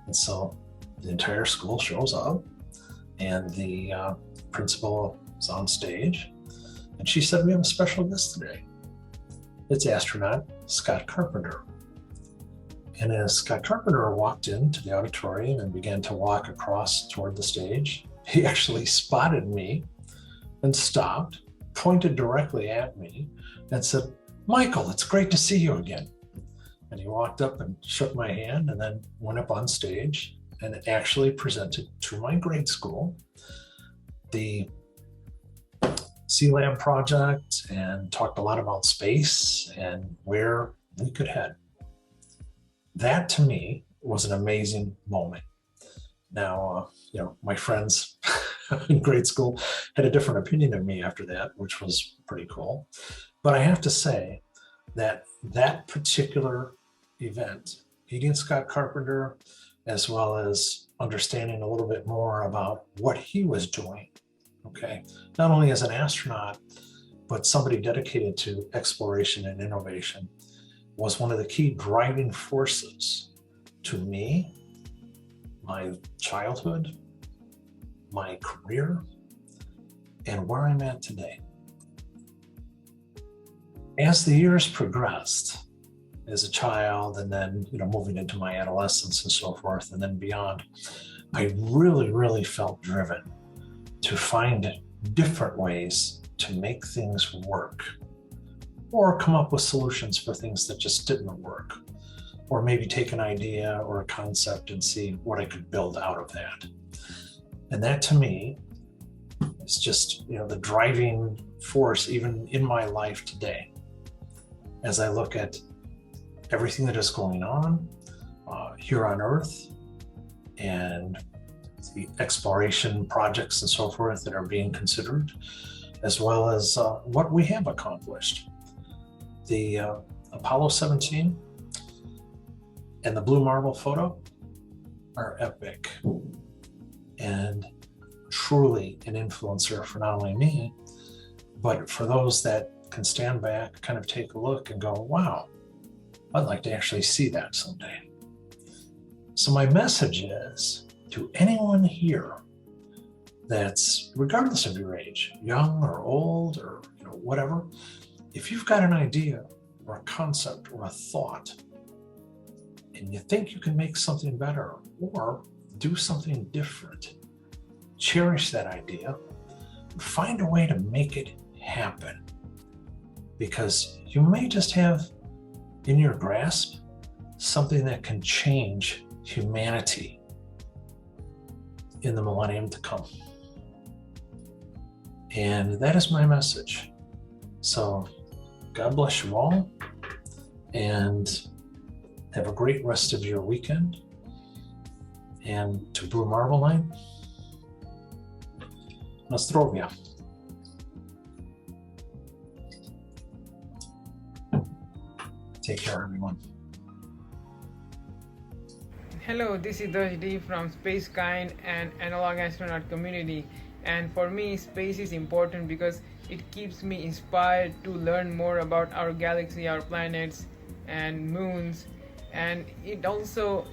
And so the entire school shows up, and the principal is on stage, and she said, we have a special guest today. It's astronaut Scott Carpenter. And as Scott Carpenter walked into the auditorium and began to walk across toward the stage, he actually spotted me and stopped, pointed directly at me, and said, Michael, it's great to see you again. And he walked up and shook my hand and then went up on stage and actually presented to my grade school the C-Lab project and talked a lot about space and where we could head. That to me was an amazing moment. Now, you know, my friends in grade school had a different opinion of me after that, which was pretty cool. But I have to say that that particular event, meeting Scott Carpenter, as well as understanding a little bit more about what he was doing, okay, not only as an astronaut, but somebody dedicated to exploration and innovation, was one of the key driving forces to me, my childhood, my career, and where I'm at today. As the years progressed, as a child, and then moving into my adolescence and so forth, and then beyond, I really felt driven to find different ways to make things work, or come up with solutions for things that just didn't work, or maybe take an idea or a concept and see what I could build out of that. And that to me is just the driving force even in my life today, as I look at everything that is going on here on Earth, and the exploration projects and so forth that are being considered, as well as what we have accomplished. The Apollo 17 and the Blue Marble photo are epic, and truly an influencer for not only me, but for those that can stand back, kind of take a look and go, wow, I'd like to actually see that someday. So my message is to anyone here that's, regardless of your age, young or old or whatever, if you've got an idea or a concept or a thought, and you think you can make something better or do something different, cherish that idea, find a way to make it happen. Because you may just have in your grasp something that can change humanity in the millennium to come. And that is my message. So God bless you all, and have a great rest of your weekend. And to Blue Marble Night, Nostrovia. Take care, everyone. Hello, this is Dashdi from Spacekind and Analog Astronaut community. And for me, space is important because it keeps me inspired to learn more about our galaxy, our planets and moons. And it also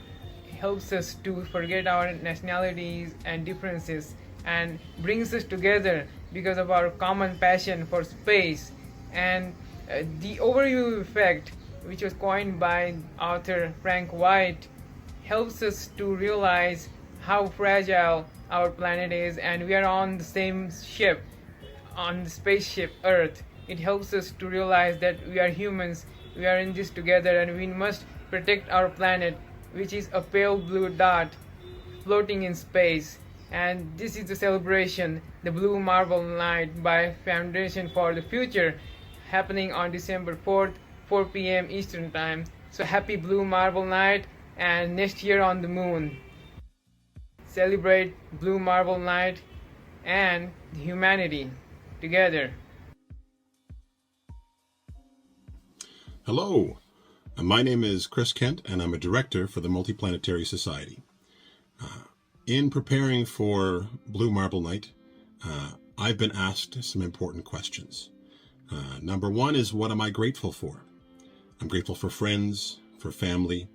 helps us to forget our nationalities and differences, and brings us together because of our common passion for space. And the overview effect, which was coined by author Frank White, helps us to realize how fragile our planet is, and we are on the same ship, on the spaceship Earth. It helps us to realize that we are humans, we are in this together, and we must protect our planet, which is a pale blue dot floating in space. And this is the celebration, the Blue Marble Night by Foundation for the Future, happening on December 4th, 4 p.m. Eastern Time. So happy Blue Marble Night, and next year on the moon. Celebrate Blue Marble Night and humanity together. Hello, my name is Chris Kent, and I'm a director for the Multiplanetary Society. In preparing for Blue Marble Night, I've been asked some important questions. Number one is, what am I grateful for? I'm grateful for friends, for family,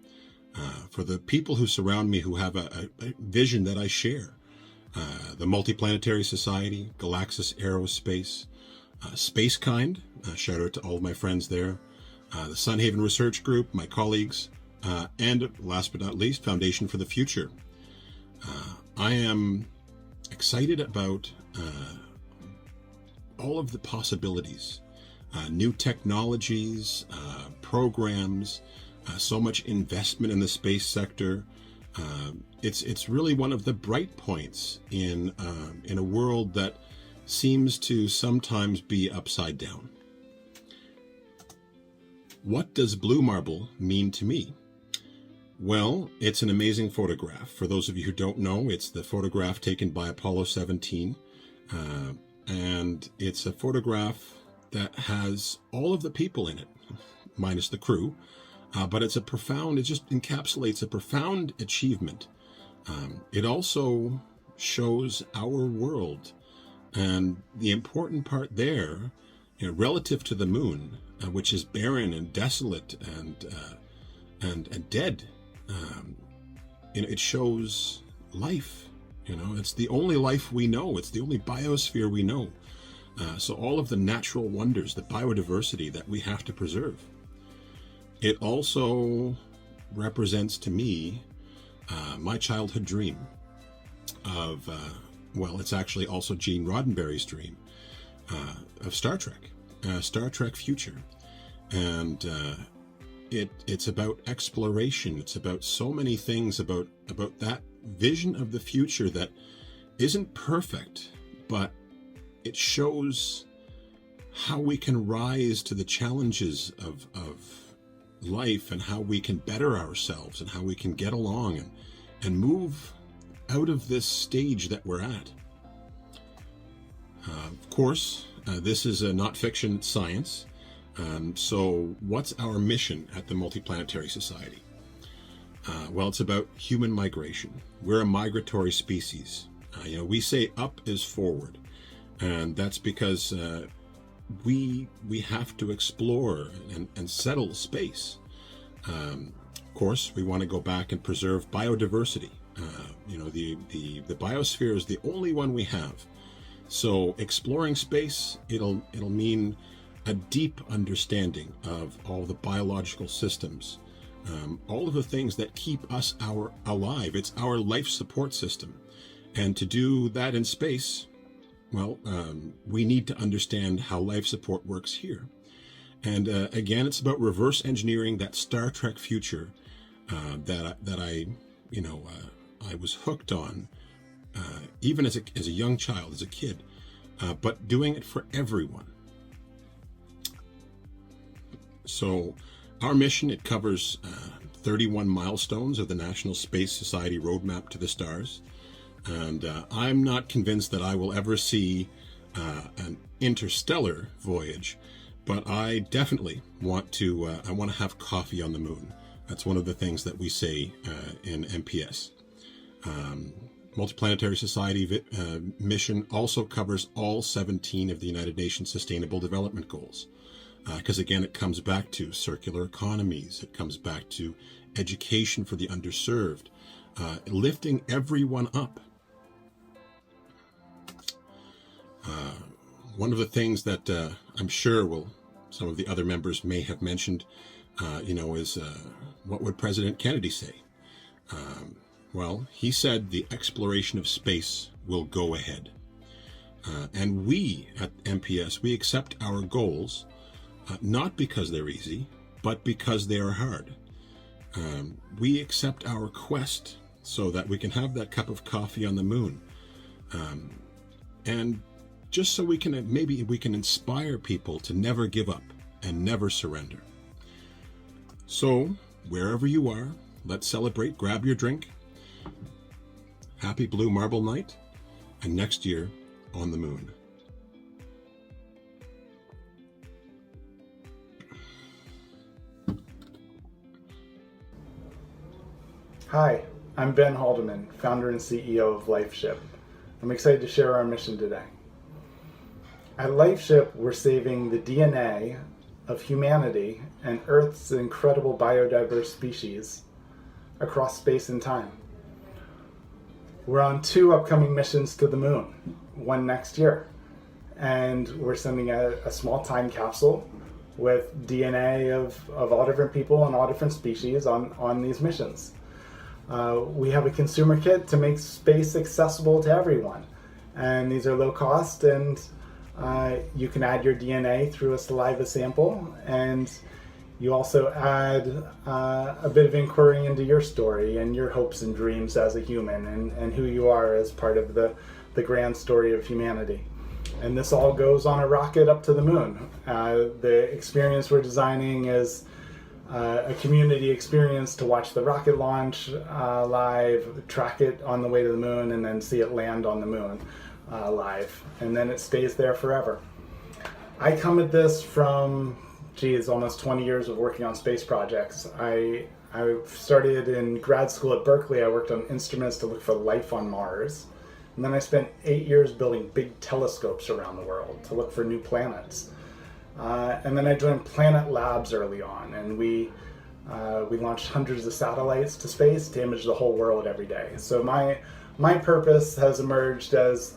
for the people who surround me who have a vision that I share. The Multiplanetary Society, Galaxis Aerospace, Spacekind, shout out to all of my friends there, the Sunhaven Research Group, my colleagues, and last but not least, Foundation for the Future. I am excited about all of the possibilities, new technologies, programs, so much investment in the space sector. It's really one of the bright points in a world that seems to sometimes be upside down. What does Blue Marble mean to me? Well, it's an amazing photograph. For those of you who don't know, it's the photograph taken by Apollo 17. And it's a photograph that has all of the people in it, minus the crew. But it just encapsulates a profound achievement. It also shows our world. And the important part there, relative to the moon, which is barren and desolate and dead, it shows life. It's the only life we know. It's the only biosphere we know. So all of the natural wonders, the biodiversity that we have to preserve. It also represents to me my childhood dream of, it's actually also Gene Roddenberry's dream of Star Trek future. And it's about exploration. It's about so many things about that vision of the future that isn't perfect, but it shows how we can rise to the challenges of life and how we can better ourselves and how we can get along and move out of this stage that we're at. Of course, this is a not fiction, it's science. So what's our mission at the Multiplanetary Society? It's about human migration. We're a migratory species. We say up is forward, and that's because we have to explore and settle space. Of course, we want to go back and preserve biodiversity. The biosphere is the only one we have. So exploring space, it'll mean a deep understanding of all the biological systems, all of the things that keep us alive. It's our life support system. And to do that in space, we need to understand how life support works here. And again, it's about reverse engineering that Star Trek future that I was hooked on, even as a young child, as a kid, but doing it for everyone. So our mission, it covers 31 milestones of the National Space Society Roadmap to the Stars. And I'm not convinced that I will ever see an interstellar voyage, but I definitely want to have coffee on the moon. That's one of the things that we say in MPS. Multiplanetary Society mission also covers all 17 of the United Nations Sustainable Development Goals. Because again, it comes back to circular economies. It comes back to education for the underserved, lifting everyone up. One of the things that I'm sure some of the other members may have mentioned, is what would President Kennedy say? He said the exploration of space will go ahead. And we at MPS, we accept our goals, not because they're easy, but because they are hard. We accept our quest so that we can have that cup of coffee on the moon. And just so we can inspire people to never give up and never surrender. So, wherever you are, let's celebrate. Grab your drink. Happy Blue Marble Night, and next year on the moon. Hi, I'm Ben Haldeman, founder and CEO of LifeShip. I'm excited to share our mission today. At LifeShip, we're saving the DNA of humanity and Earth's incredible biodiverse species across space and time. We're on 2 upcoming missions to the moon, one next year. And we're sending a small time capsule with DNA of all different people and all different species on these missions. We have a consumer kit to make space accessible to everyone. And these are low cost, and you can add your DNA through a saliva sample, and you also add a bit of inquiry into your story and your hopes and dreams as a human, and who you are as part of the grand story of humanity. And this all goes on a rocket up to the moon. The experience we're designing is a community experience to watch the rocket launch live, track it on the way to the moon, and then see it land on the moon live. And then it stays there forever. I come at this from, almost 20 years of working on space projects. I started in grad school at Berkeley. I worked on instruments to look for life on Mars. And then I spent 8 years building big telescopes around the world to look for new planets. And then I joined Planet Labs early on, and we launched hundreds of satellites to space to image the whole world every day. So my purpose has emerged as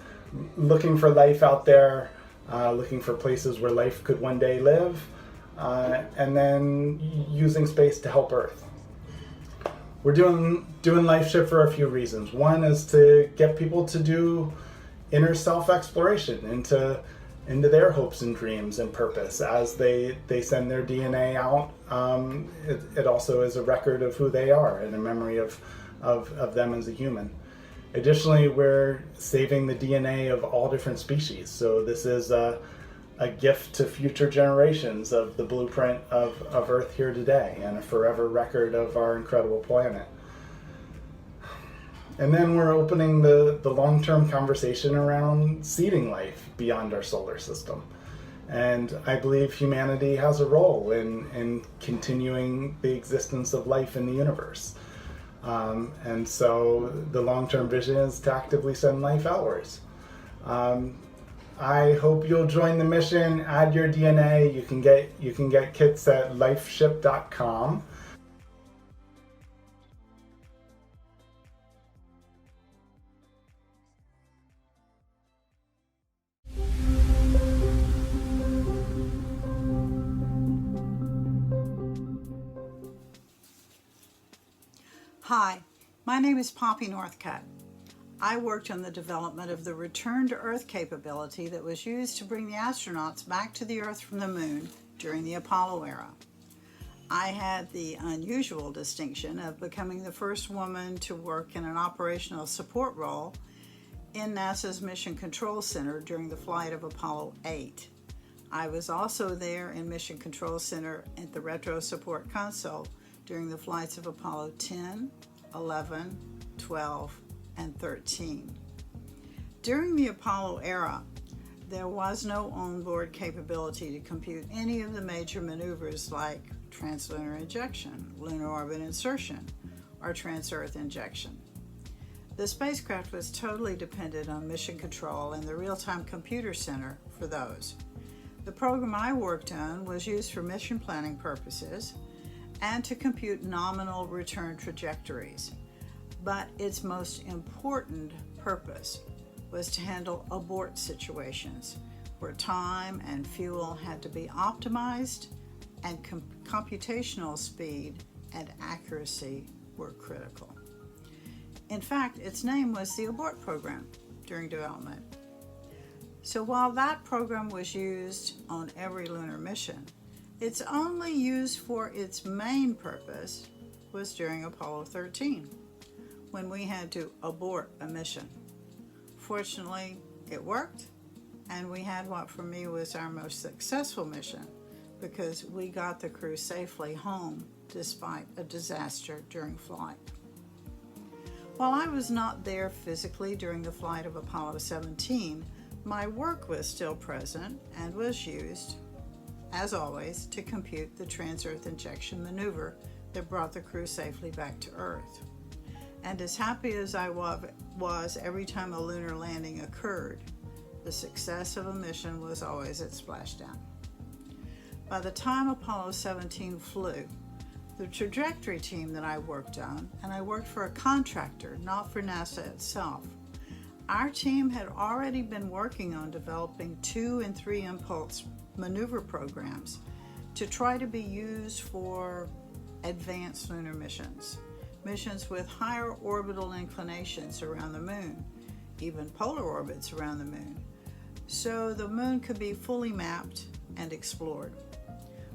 looking for life out there, looking for places where life could one day live, and then using space to help Earth. We're doing LifeShip for a few reasons. One is to get people to do inner self exploration into their hopes and dreams and purpose as they send their DNA out. It also is a record of who they are and a memory of them as a human. Additionally, we're saving the DNA of all different species. So this is a gift to future generations of the blueprint of Earth here today and a forever record of our incredible planet. And then we're opening the long-term conversation around seeding life beyond our solar system. And I believe humanity has a role in continuing the existence of life in the universe. And so the long-term vision is to actively send life outwards. I hope you'll join the mission, add your DNA. You can get kits at lifeship.com. Hi, my name is Poppy Northcutt. I worked on the development of the return to Earth capability that was used to bring the astronauts back to the Earth from the Moon during the Apollo era. I had the unusual distinction of becoming the first woman to work in an operational support role in NASA's Mission Control Center during the flight of Apollo 8. I was also there in Mission Control Center at the Retro Support Console during the flights of Apollo 10, 11, 12, and 13. During the Apollo era, there was no onboard capability to compute any of the major maneuvers like translunar injection, lunar orbit insertion, or trans-Earth injection. The spacecraft was totally dependent on mission control and the real-time computer center for those. The program I worked on was used for mission planning purposes and to compute nominal return trajectories. But its most important purpose was to handle abort situations where time and fuel had to be optimized and computational speed and accuracy were critical. In fact, its name was the abort program during development. So while that program was used on every lunar mission, its only use for its main purpose was during Apollo 13, when we had to abort a mission. Fortunately, it worked, and we had what for me was our most successful mission because we got the crew safely home despite a disaster during flight. While I was not there physically during the flight of Apollo 17, my work was still present and was used, as always, to compute the trans-Earth injection maneuver that brought the crew safely back to Earth. And as happy as I was every time a lunar landing occurred, the success of a mission was always at splashdown. By the time Apollo 17 flew, the trajectory team that I worked on, and I worked for a contractor, not for NASA itself, our team had already been working on developing 2 and 3 impulse maneuver programs to try to be used for advanced lunar missions with higher orbital inclinations around the moon, even polar orbits around the moon, so the moon could be fully mapped and explored.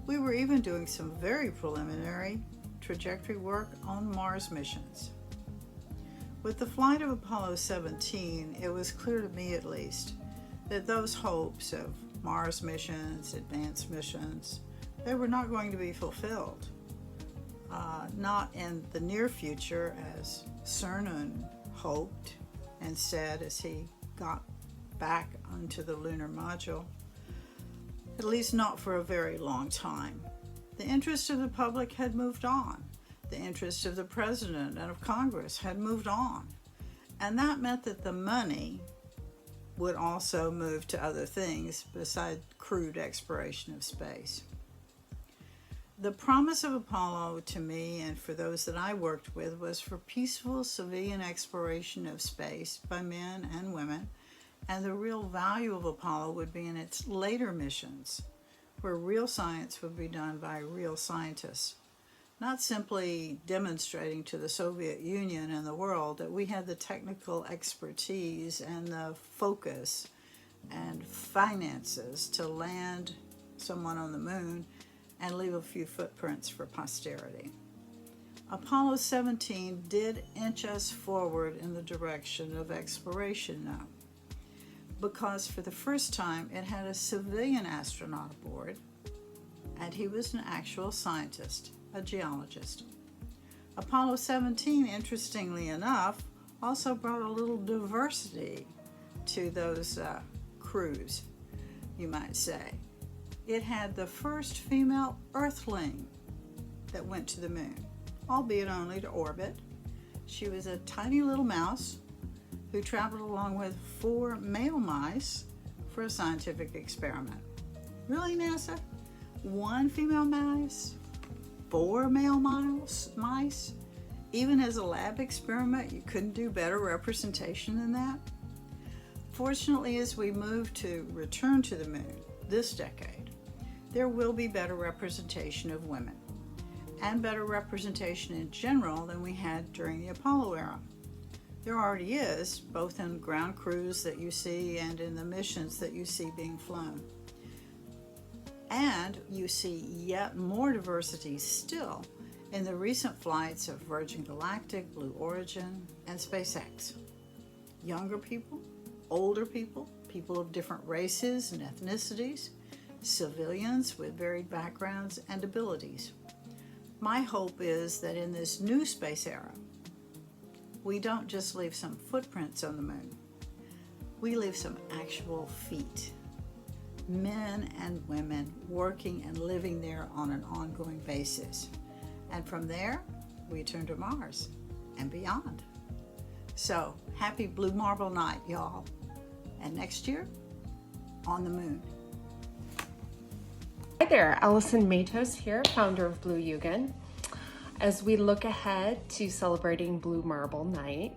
We were even doing some very preliminary trajectory work on Mars missions. With the flight of Apollo 17, it was clear to me at least that those hopes of Mars missions, advanced missions, they were not going to be fulfilled. not in the near future as Cernan hoped and said as he got back onto the lunar module, at least not for a very long time. The interest of the public had moved on. The interest of the president and of Congress had moved on. And that meant that the money would also move to other things besides crude exploration of space. The promise of Apollo to me and for those that I worked with was for peaceful civilian exploration of space by men and women, and the real value of Apollo would be in its later missions, where real science would be done by real scientists, not simply demonstrating to the Soviet Union and the world that we had the technical expertise and the focus and finances to land someone on the moon and leave a few footprints for posterity. Apollo 17 did inch us forward in the direction of exploration now, because for the first time it had a civilian astronaut aboard, and he was an actual scientist, a geologist. Apollo 17, interestingly enough, also brought a little diversity to those crews, you might say. It had the first female Earthling that went to the moon, albeit only to orbit. She was a tiny little mouse who traveled along with 4 male mice for a scientific experiment. Really, NASA? 1 female mouse? 4 male mice? Even as a lab experiment, you couldn't do better representation than that? Fortunately, as we move to return to the moon this decade, there will be better representation of women and better representation in general than we had during the Apollo era. There already is, both in ground crews that you see and in the missions that you see being flown. And you see yet more diversity still in the recent flights of Virgin Galactic, Blue Origin, and SpaceX. Younger people, older people, people of different races and ethnicities, civilians with varied backgrounds and abilities. My hope is that in this new space era, we don't just leave some footprints on the moon. We leave some actual feet. Men and women working and living there on an ongoing basis. And from there, we turn to Mars and beyond. So, happy Blue Marble Night, y'all. And next year, on the moon. Hi there, Allison Matos here, founder of Blue Yugen. As we look ahead to celebrating Blue Marble Night,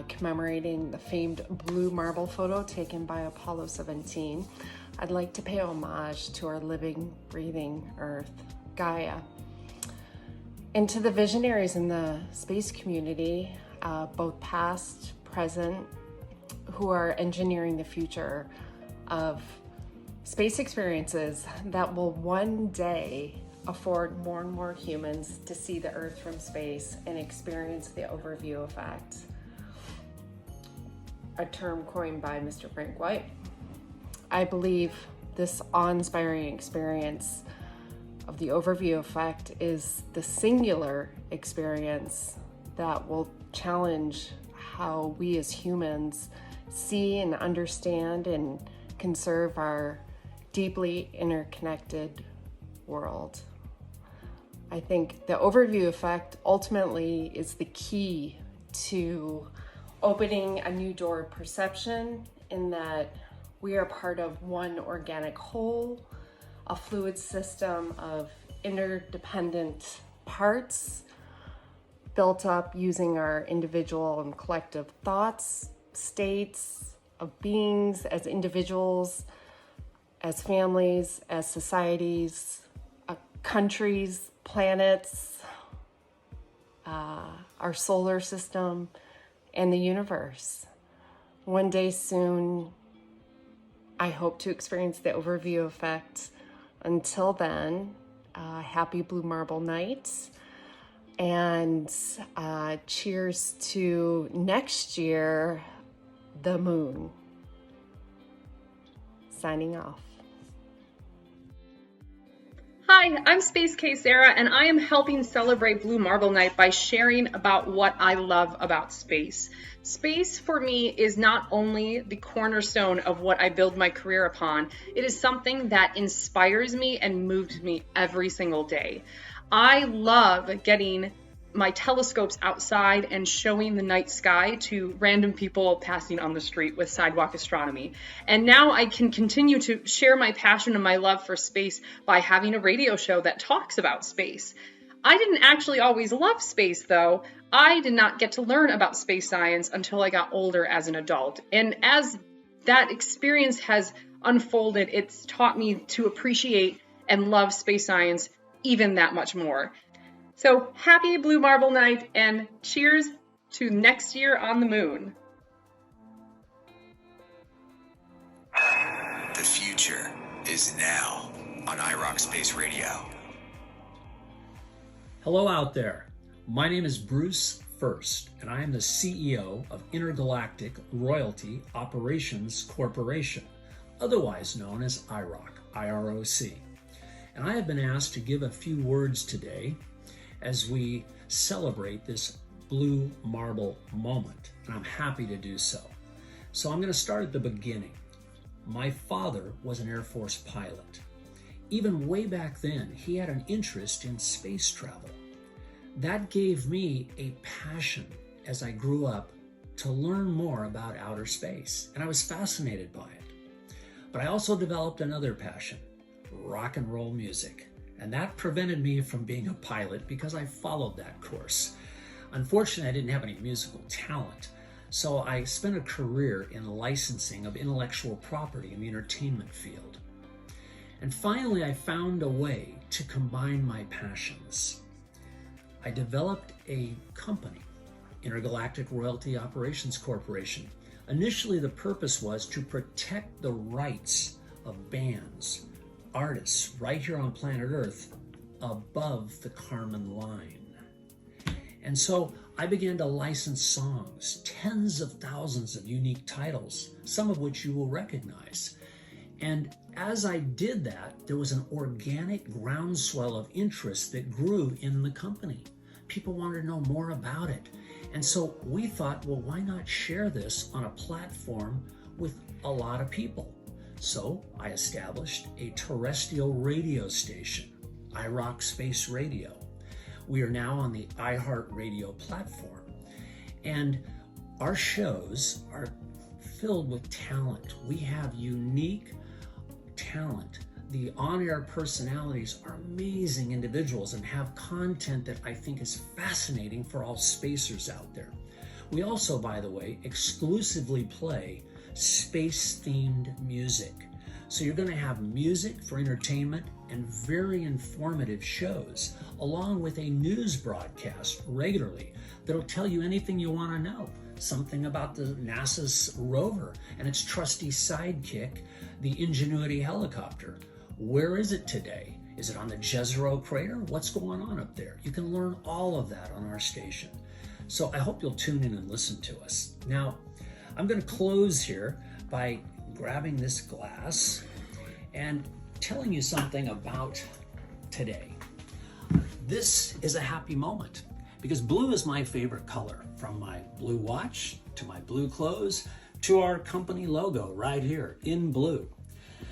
commemorating the famed blue marble photo taken by Apollo 17, I'd like to pay homage to our living, breathing Earth, Gaia, and to the visionaries in the space community, both past, present, who are engineering the future of space experiences that will one day afford more and more humans to see the Earth from space and experience the overview effect, a term coined by Mr. Frank White. I believe this awe-inspiring experience of the overview effect is the singular experience that will challenge how we as humans see and understand and conserve our deeply interconnected world. I think the overview effect ultimately is the key to opening a new door of perception, in that we are part of one organic whole, a fluid system of interdependent parts built up using our individual and collective thoughts, states of beings as individuals, as families, as societies, countries, planets, our solar system, and the universe. One day soon, I hope to experience the overview effect. Until then, happy Blue Marble Night, and cheers to next year, the moon. Signing off. Hi, Hi, I'm Space K Sarah, and I am helping celebrate Blue Marble Night by sharing about what I love about space. Space for me is not only the cornerstone of what I build my career upon, it is something that inspires me and moves me every single day. I love getting my telescopes outside and showing the night sky to random people passing on the street with sidewalk astronomy. And now I can continue to share my passion and my love for space by having a radio show that talks about space. I didn't actually always love space though. I did not get to learn about space science until I got older as an adult. And as that experience has unfolded, it's taught me to appreciate and love space science even that much more. So happy Blue Marble Night and cheers to next year on the moon. The future is now on iRock Space Radio. Hello out there. My name is Bruce First, and I am the CEO of Intergalactic Royalty Operations Corporation, otherwise known as iRock, IROC. And I have been asked to give a few words today as we celebrate this Blue Marble moment, and I'm happy to do so. So I'm going to start at the beginning. My father was an Air Force pilot. Even way back then, he had an interest in space travel. That gave me a passion as I grew up to learn more about outer space, and I was fascinated by it. But I also developed another passion, rock and roll music. And that prevented me from being a pilot because I followed that course. Unfortunately, I didn't have any musical talent, so I spent a career in licensing of intellectual property in the entertainment field. And finally, I found a way to combine my passions. I developed a company, Intergalactic Royalty Operations Corporation. Initially, the purpose was to protect the rights of bands, artists right here on planet Earth above the Kármán line. And so I began to license songs, tens of thousands of unique titles, some of which you will recognize. And as I did that, there was an organic groundswell of interest that grew in the company. People wanted to know more about it. And so we thought, well, why not share this on a platform with a lot of people? So I established a terrestrial radio station, iRock Space Radio. We are now on the iHeartRadio platform. And our shows are filled with talent. We have unique talent. The on-air personalities are amazing individuals and have content that I think is fascinating for all spacers out there. We also, by the way, exclusively play space-themed music. So you're going to have music for entertainment and very informative shows, along with a news broadcast regularly that'll tell you anything you want to know. Something about the NASA's rover and its trusty sidekick, the Ingenuity helicopter. Where is it today? Is it on the Jezero crater? What's going on up there? You can learn all of that on our station. So I hope you'll tune in and listen to us. Now, I'm going to close here by grabbing this glass and telling you something about today. This is a happy moment because blue is my favorite color, from my blue watch to my blue clothes to our company logo right here in blue.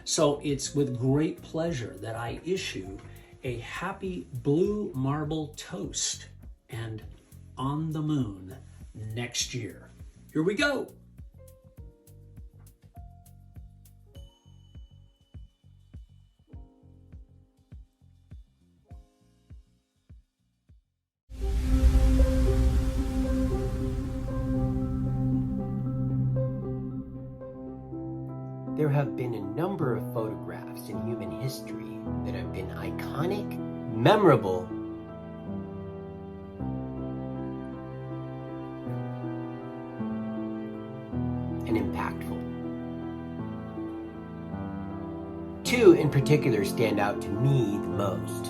So it's with great pleasure that I issue a happy Blue Marble toast and on the moon next year. Here we go. There have been a number of photographs in human history that have been iconic, memorable, and impactful. Two in particular stand out to me the most.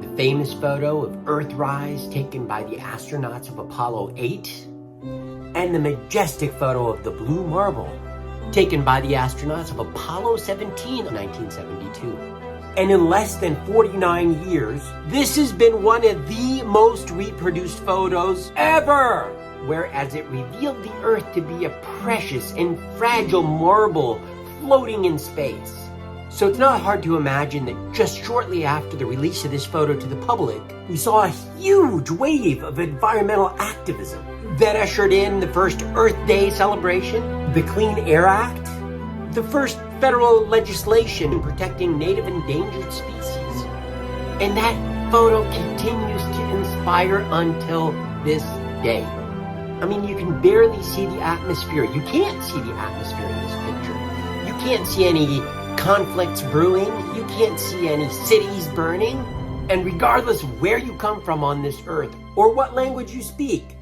The famous photo of Earthrise taken by the astronauts of Apollo 8, and the majestic photo of the Blue Marble taken by the astronauts of Apollo 17 in 1972. And in less than 49 years, this has been one of the most reproduced photos ever, whereas it revealed the Earth to be a precious and fragile marble floating in space. So it's not hard to imagine that just shortly after the release of this photo to the public, we saw a huge wave of environmental activism that ushered in the first Earth Day celebration, the Clean Air Act, the first federal legislation protecting native endangered species. And that photo continues to inspire until this day. I mean, you can barely see the atmosphere. You can't see the atmosphere in this picture. You can't see any conflicts brewing. You can't see any cities burning. And regardless of where you come from on this earth or what language you speak,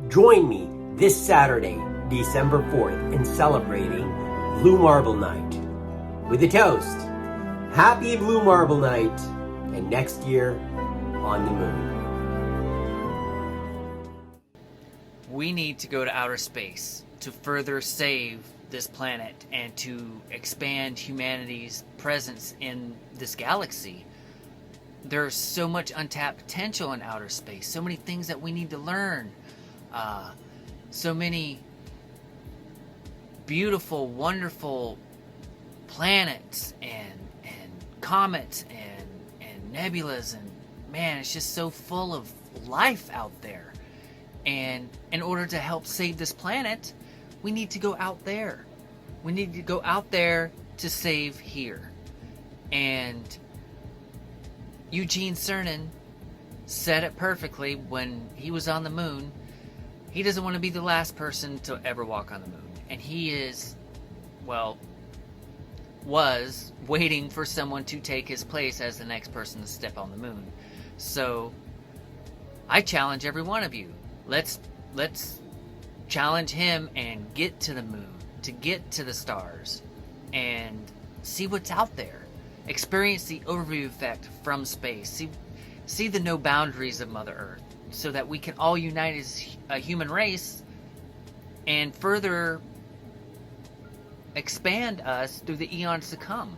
join me this Saturday, December 4th, in celebrating Blue Marble Night with a toast. Happy Blue Marble Night, and next year on the moon. We need to go to outer space to further save this planet and to expand humanity's presence in this galaxy. There's so much untapped potential in outer space, so many things that we need to learn, so many beautiful, wonderful planets and comets and nebulas, and man, it's just so full of life out there. And in order to help save this planet, we need to go out there. We need to go out there to save here. And Eugene Cernan said it perfectly when he was on the moon. He doesn't want to be the last person to ever walk on the moon. And he is, well, was waiting for someone to take his place as the next person to step on the moon. So I challenge every one of you. Let's challenge him and get to the moon, to get to the stars, and see what's out there. Experience the overview effect from space. See the no boundaries of Mother Earth, so that we can all unite as a human race and further expand us through the eons to come.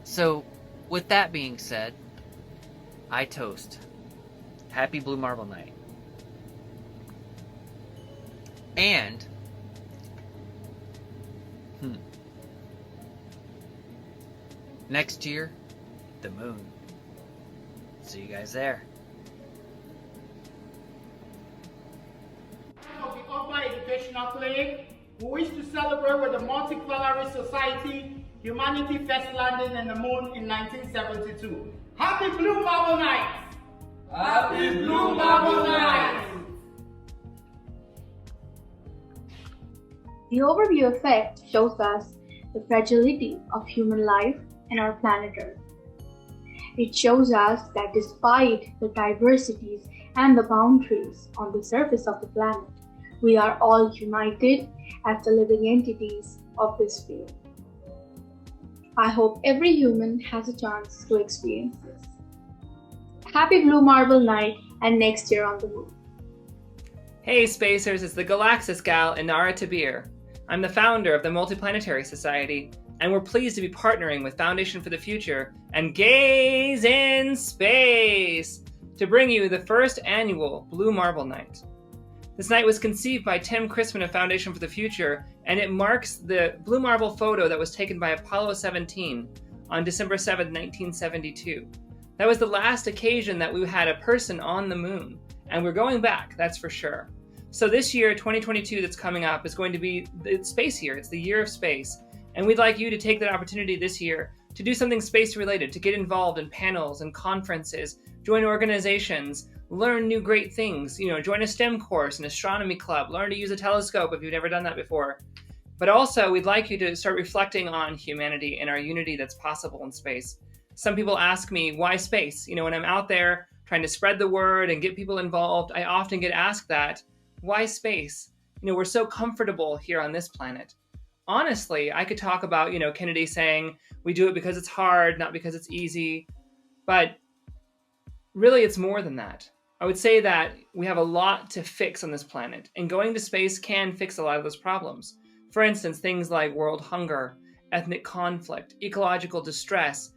So, with that being said, I toast. Happy Blue Marble Night. And next year, the moon. See you guys there. Of the Upper Educational Claim, we wish to celebrate with the Multiplanetary Society Humanity First Landing in the Moon in 1972. Happy Blue Marble Night! Happy Blue Marble Night! The overview effect shows us the fragility of human life and our planet Earth. It shows us that despite the diversities and the boundaries on the surface of the planet, we are all united as the living entities of this field. I hope every human has a chance to experience this. Happy Blue Marble Night and next year on the moon. Hey Spacers, it's the Galaxis gal Inara Tabir. I'm the founder of the Multiplanetary Society, and we're pleased to be partnering with Foundation for the Future and Gaze in Space to bring you the first annual Blue Marble Night. This night was conceived by Tim Chrisman of Foundation for the Future, and it marks the Blue Marble photo that was taken by Apollo 17 on December 7, 1972. That was the last occasion that we had a person on the moon, and we're going back, that's for sure. So this year, 2022, that's coming up is going to be it's space year. It's the year of space. And we'd like you to take that opportunity this year to do something space related, to get involved in panels and conferences, join organizations, learn new great things, join a STEM course, an astronomy club, learn to use a telescope if you've never done that before. But also, we'd like you to start reflecting on humanity and our unity that's possible in space. Some people ask me, why space? When I'm out there trying to spread the word and get people involved, I often get asked that. Why space? We're so comfortable here on this planet. Honestly, I could talk about, Kennedy saying we do it because it's hard, not because it's easy. But really, it's more than that. I would say that we have a lot to fix on this planet, and going to space can fix a lot of those problems. For instance, things like world hunger ethnic conflict, ecological distress,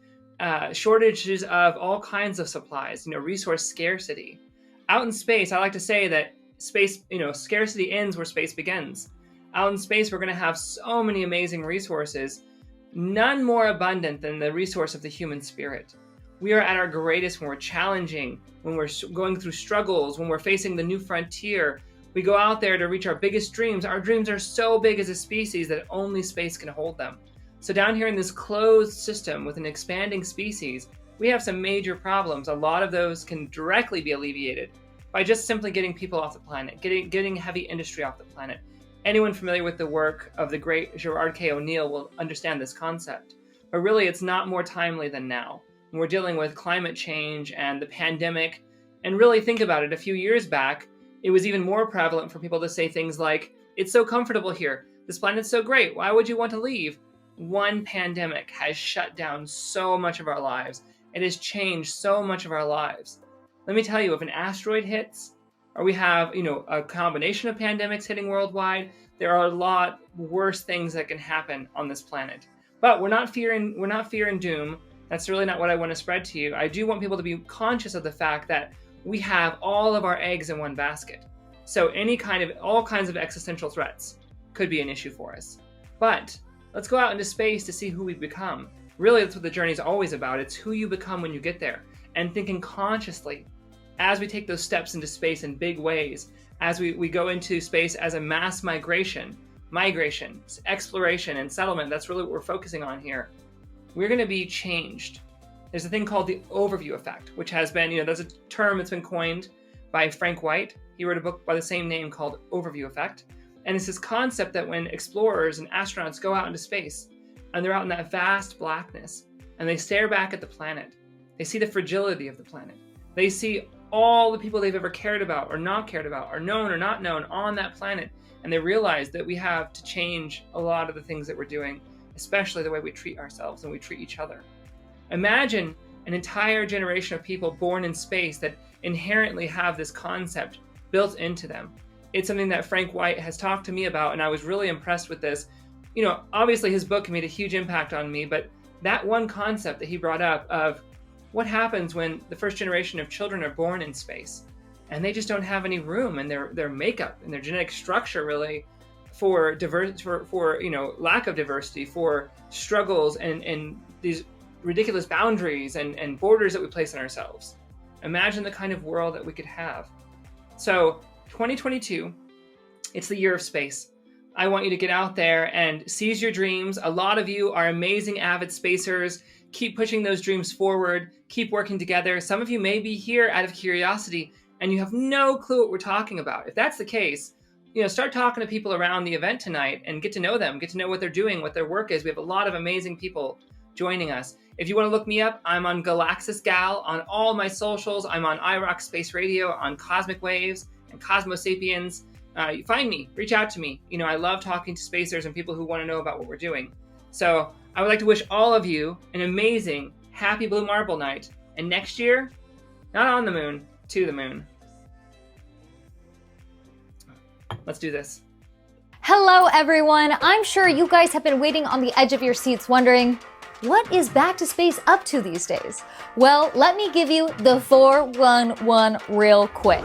shortages of all kinds of supplies, resource scarcity. Out in space, I like to say that space, scarcity ends where space begins. Out in space, we're going to have so many amazing resources, none more abundant than the resource of the human spirit. We are at our greatest when we're challenging, when we're going through struggles, when we're facing the new frontier. We go out there to reach our biggest dreams. Our dreams are so big as a species that only space can hold them. So down here in this closed system with an expanding species, we have some major problems. A lot of those can directly be alleviated by just simply getting people off the planet, getting heavy industry off the planet. Anyone familiar with the work of the great Gerard K. O'Neill will understand this concept. But really, it's not more timely than now. When we're dealing with climate change and the pandemic, and really think about it, a few years back, it was even more prevalent for people to say things like, it's so comfortable here, this planet's so great, why would you want to leave? One pandemic has shut down so much of our lives. It has changed so much of our lives. Let me tell you, if an asteroid hits, or we have, a combination of pandemics hitting worldwide, there are a lot worse things that can happen on this planet. But we're not fear and doom. That's really not what I want to spread to you. I do want people to be conscious of the fact that we have all of our eggs in one basket. So all kinds of existential threats could be an issue for us. But let's go out into space to see who we become. Really, that's what the journey is always about. It's who you become when you get there. And thinking consciously as we take those steps into space in big ways, as we go into space as a mass migration, exploration, and settlement. That's really what we're focusing on here. We're going to be changed. There's a thing called the overview effect, which has been, that's a term that's been coined by Frank White. He wrote a book by the same name called Overview Effect. And it's this concept that when explorers and astronauts go out into space, and they're out in that vast blackness, and they stare back at the planet, they see the fragility of the planet. They see all the people they've ever cared about or not cared about, or known or not known on that planet. And they realize that we have to change a lot of the things that we're doing, especially the way we treat ourselves and we treat each other. Imagine an entire generation of people born in space that inherently have this concept built into them. It's something that Frank White has talked to me about, and I was really impressed with this. Obviously his book made a huge impact on me, but that one concept that he brought up of what happens when the first generation of children are born in space and they just don't have any room in their makeup and their genetic structure really for lack of diversity, for struggles and these ridiculous boundaries and borders that we place on ourselves. Imagine the kind of world that we could have. So 2022, it's the year of space. I want you to get out there and seize your dreams. A lot of you are amazing avid spacers. Keep pushing those dreams forward. Keep working together. Some of you may be here out of curiosity and you have no clue what we're talking about. If that's the case, start talking to people around the event tonight and get to know them, get to know what they're doing, what their work is. We have a lot of amazing people joining us. If you want to look me up, I'm on Galaxis Gal on all my socials. I'm on iRock Space Radio, on Cosmic Waves and Cosmo Sapiens. You find me, reach out to me. I love talking to spacers and people who want to know about what we're doing. So I would like to wish all of you an amazing, happy Blue Marble Night. And next year, not on the moon, to the moon. Let's do this. Hello, everyone. I'm sure you guys have been waiting on the edge of your seats wondering, what is Back to Space up to these days? Well, let me give you the 411 real quick.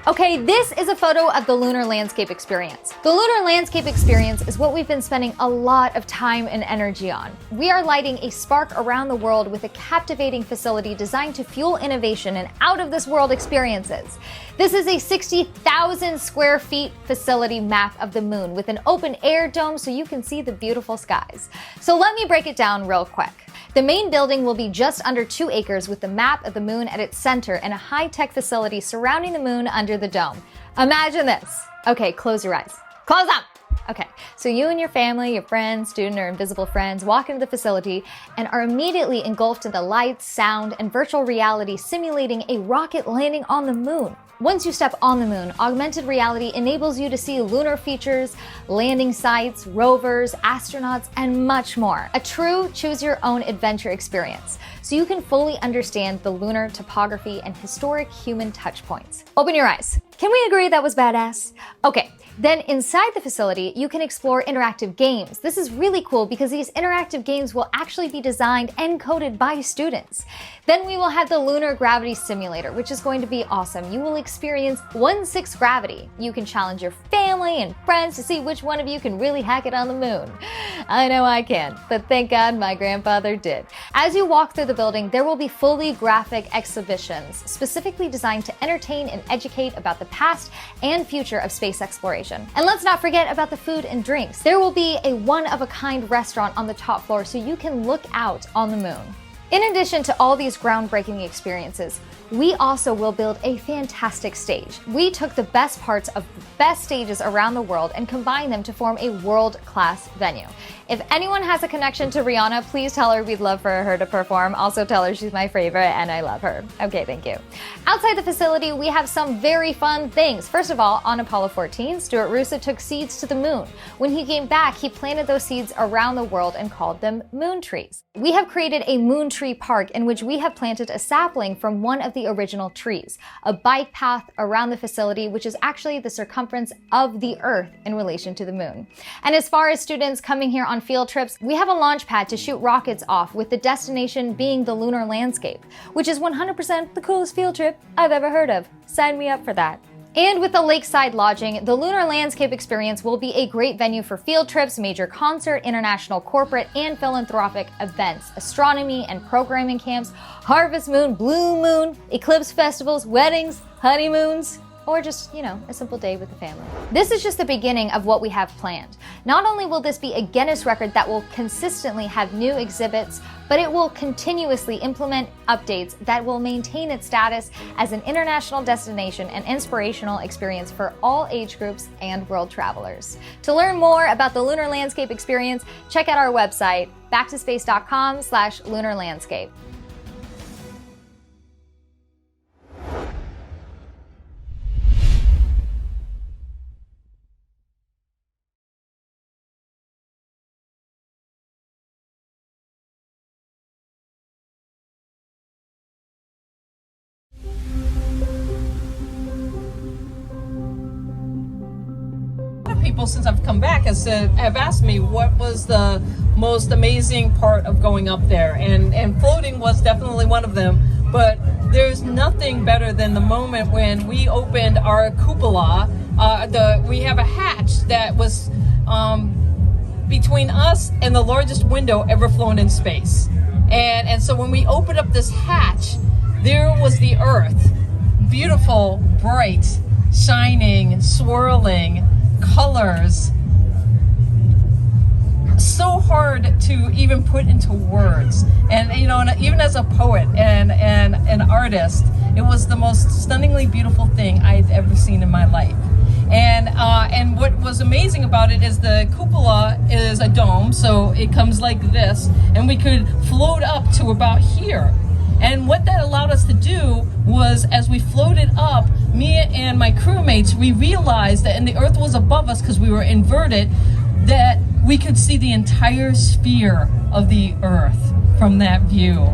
Okay, this is a photo of the Lunar Landscape Experience. The Lunar Landscape Experience is what we've been spending a lot of time and energy on. We are lighting a spark around the world with a captivating facility designed to fuel innovation and out-of-this-world experiences. This is a 60,000 square feet facility map of the moon with an open-air dome so you can see the beautiful skies. So let me break it down real quick. The main building will be just under 2 acres with the map of the moon at its center and a high-tech facility surrounding the moon under the dome. Imagine this. Okay, close your eyes. Close them! Okay, so you and your family, your friends, student or invisible friends walk into the facility and are immediately engulfed in the lights, sound, and virtual reality simulating a rocket landing on the moon. Once you step on the moon, augmented reality enables you to see lunar features, landing sites, rovers, astronauts, and much more. A true choose-your-own-adventure experience, so you can fully understand the lunar topography and historic human touchpoints. Open your eyes. Can we agree that was badass? Okay. Then inside the facility, you can explore interactive games. This is really cool because these interactive games will actually be designed and coded by students. Then we will have the Lunar Gravity Simulator, which is going to be awesome. You will experience 1/6 gravity. You can challenge your family and friends to see which one of you can really hack it on the moon. I know I can, but thank God my grandfather did. As you walk through the building, there will be fully graphic exhibitions, specifically designed to entertain and educate about the past and future of space exploration. And let's not forget about the food and drinks. There will be a one-of-a-kind restaurant on the top floor so you can look out on the moon. In addition to all these groundbreaking experiences, we also will build a fantastic stage. We took the best parts of the best stages around the world and combined them to form a world-class venue. If anyone has a connection to Rihanna, please tell her we'd love for her to perform. Also tell her she's my favorite and I love her. Okay, thank you. Outside the facility, we have some very fun things. First of all, on Apollo 14, Stuart Roosa took seeds to the moon. When he came back, he planted those seeds around the world and called them moon trees. We have created a moon tree park in which we have planted a sapling from one of the original trees, a bike path around the facility, which is actually the circumference of the Earth in relation to the moon. And as far as students coming here on field trips, we have a launch pad to shoot rockets off, with the destination being the lunar landscape, which is 100% the coolest field trip I've ever heard of. Sign me up for that. And with the lakeside lodging, the lunar landscape experience will be a great venue for field trips, major concert, international, corporate, and philanthropic events, astronomy and programming camps, harvest moon, blue moon, eclipse festivals, weddings, honeymoons, or just, a simple day with the family. This is just the beginning of what we have planned. Not only will this be a Guinness record that will consistently have new exhibits, but it will continuously implement updates that will maintain its status as an international destination and inspirational experience for all age groups and world travelers. To learn more about the Lunar Landscape experience, check out our website, backtospace.com/lunarlandscape. People since I've come back have asked me what was the most amazing part of going up there, and floating was definitely one of them, but there's nothing better than the moment when we opened our cupola. We have a hatch that was between us and the largest window ever flown in space, and so when we opened up this hatch, there was the Earth, beautiful, bright, shining, swirling, colors, so hard to even put into words. And even as a poet and an artist, it was the most stunningly beautiful thing I'd ever seen in my life. And what was amazing about it is the cupola is a dome, so it comes like this, and we could float up to about here. And what that allowed us to do was, as we floated up, me and my crewmates, we realized that, and the Earth was above us because we were inverted, that we could see the entire sphere of the Earth from that view.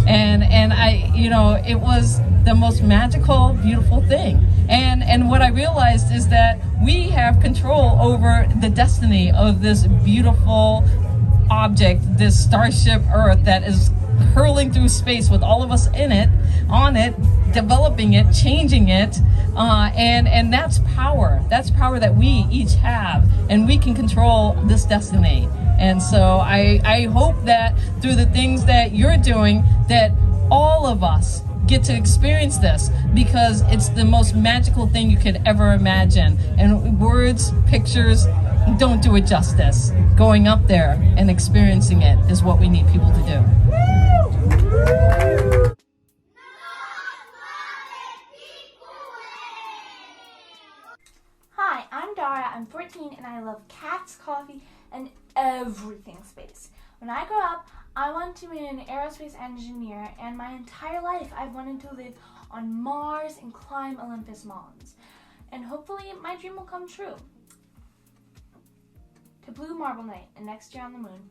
And it was the most magical, beautiful thing. And what I realized is that we have control over the destiny of this beautiful object, this starship Earth that is hurling through space with all of us in it, on it, developing it, changing it, and that's power. That's power that we each have, and we can control this destiny. And so I hope that through the things that you're doing, that all of us get to experience this, because it's the most magical thing you could ever imagine. And words, pictures don't do it justice. Going up there and experiencing it is what we need people to do. Hi, I'm Dara, I'm 14 and I love cats, coffee, and everything space. When I grow up, I want to be an aerospace engineer, and my entire life I've wanted to live on Mars and climb Olympus Mons. And hopefully my dream will come true. To Blue Marble Night and next year on the moon.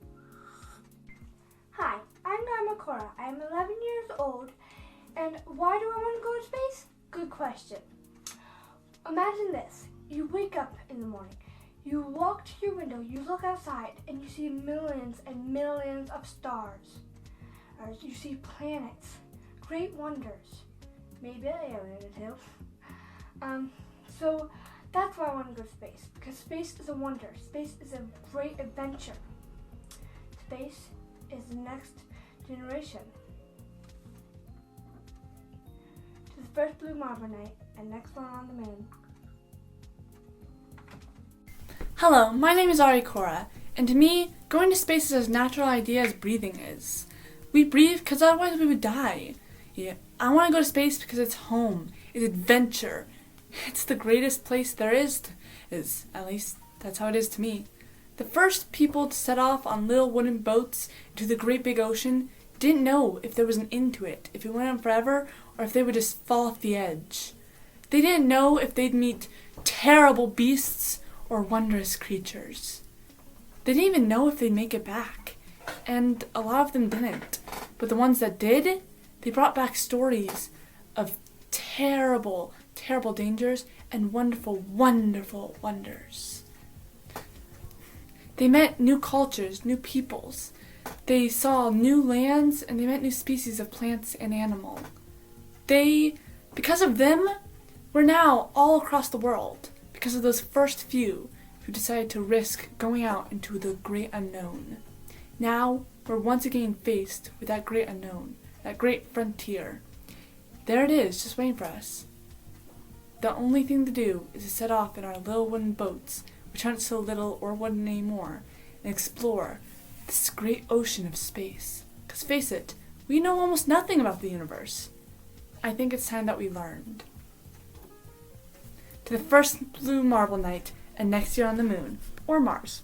Hi, I'm Namakora. I'm 11 years old, and why do I want to go to space? Good question. Imagine this. You wake up in the morning, you walk to your window, you look outside, and you see millions and millions of stars. Or you see planets, great wonders, maybe an alien or two. So that's why I want to go to space, because space is a wonder. Space is a great adventure. Space is the next generation. To the first blue marble night and next one on the moon. Hello, my name is Ari Cora, and to me, going to space is as natural idea as breathing is. We breathe because otherwise we would die. Yeah, I want to go to space because it's home, it's adventure. It's the greatest place there is, at least that's how it is to me. The first people to set off on little wooden boats into the great big ocean didn't know if there was an end to it, if it went on forever, or if they would just fall off the edge. They didn't know if they'd meet terrible beasts or wondrous creatures. They didn't even know if they'd make it back, and a lot of them didn't. But the ones that did, they brought back stories of terrible, terrible dangers and wonderful, wonderful wonders. They met new cultures, new peoples. They saw new lands, and they met new species of plants and animal. Because of them, we're now all across the world, because of those first few who decided to risk going out into the great unknown. Now, we're once again faced with that great unknown, that great frontier. There it is, just waiting for us. The only thing to do is to set off in our little wooden boats, which aren't so little or wooden anymore, and explore this great ocean of space. Because face it, we know almost nothing about the universe. I think it's time that we learned. To the first blue marble night and next year on the moon, or Mars.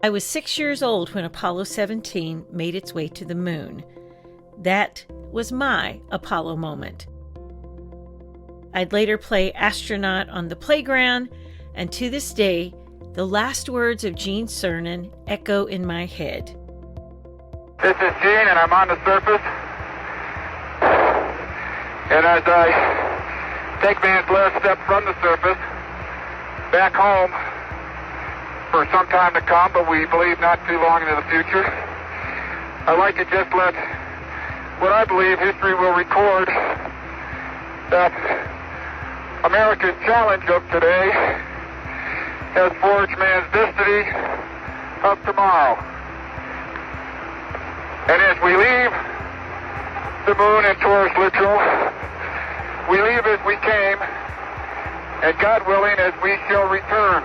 I was 6 years old when Apollo 17 made its way to the moon. That was my Apollo moment. I'd later play astronaut on the playground, and to this day, the last words of Gene Cernan echo in my head. This is Gene, and I'm on the surface. And as I take man's last step from the surface, back home for some time to come, but we believe not too long into the future, I'd like to just let what I believe history will record, that America's challenge of today has forged man's destiny of tomorrow. And as we leave the moon in Taurus literal, we leave as we came, and God willing, as we shall return,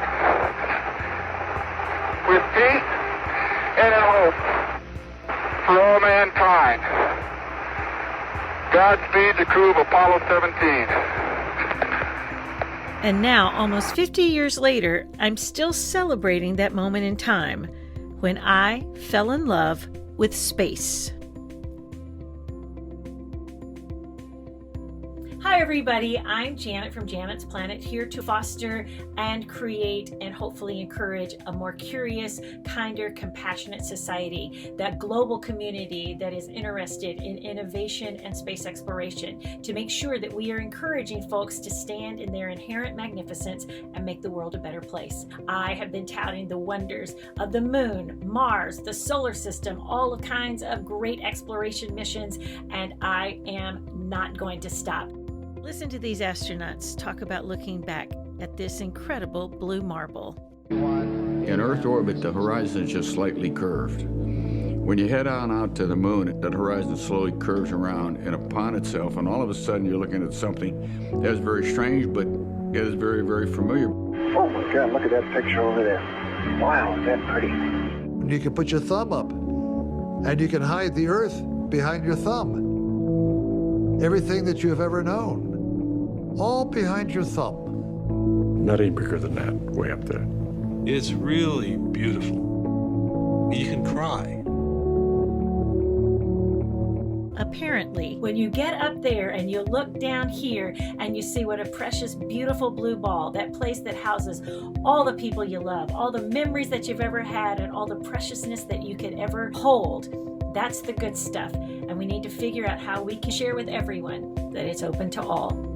with peace and in hope for all mankind. Godspeed the crew of Apollo 17. And now, almost 50 years later, I'm still celebrating that moment in time when I fell in love with space. Hi everybody, I'm Janet from Janet's Planet, here to foster and create and hopefully encourage a more curious, kinder, compassionate society, that global community that is interested in innovation and space exploration, to make sure that we are encouraging folks to stand in their inherent magnificence and make the world a better place. I have been touting the wonders of the moon, Mars, the solar system, all kinds of great exploration missions, and I am not going to stop. Listen to these astronauts talk about looking back at this incredible blue marble. In Earth orbit, the horizon is just slightly curved. When you head on out to the moon, that horizon slowly curves around and upon itself, and all of a sudden you're looking at something that is very strange, but it is very, very familiar. Oh my God, look at that picture over there. Wow, is that pretty? You can put your thumb up, and you can hide the Earth behind your thumb. Everything that you have ever known, all behind your thumb. Not any bigger than that, way up there. It's really beautiful. You can cry. Apparently, when you get up there and you look down here and you see what a precious, beautiful blue ball, that place that houses all the people you love, all the memories that you've ever had, and all the preciousness that you could ever hold, that's the good stuff. And we need to figure out how we can share with everyone that it's open to all.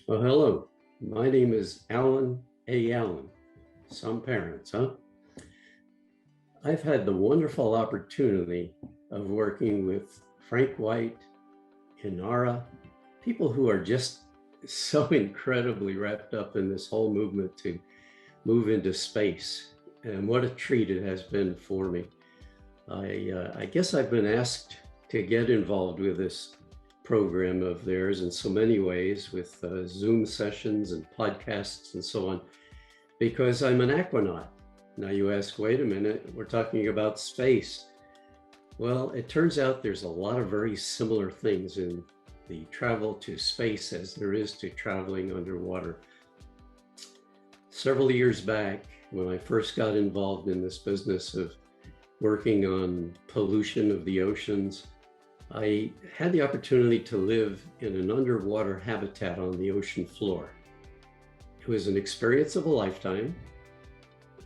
Well, hello. My name is Alan A. Allen. Some parents, huh? I've had the wonderful opportunity of working with Frank White, Inara, people who are just so incredibly wrapped up in this whole movement to move into space. And what a treat it has been for me. I guess I've been asked to get involved with this program of theirs in so many ways, with Zoom sessions and podcasts and so on, because I'm an aquanaut. Now you ask, wait a minute, we're talking about space. Well, it turns out there's a lot of very similar things in the travel to space as there is to traveling underwater. Several years back, when I first got involved in this business of working on pollution of the oceans, I had the opportunity to live in an underwater habitat on the ocean floor. It was an experience of a lifetime.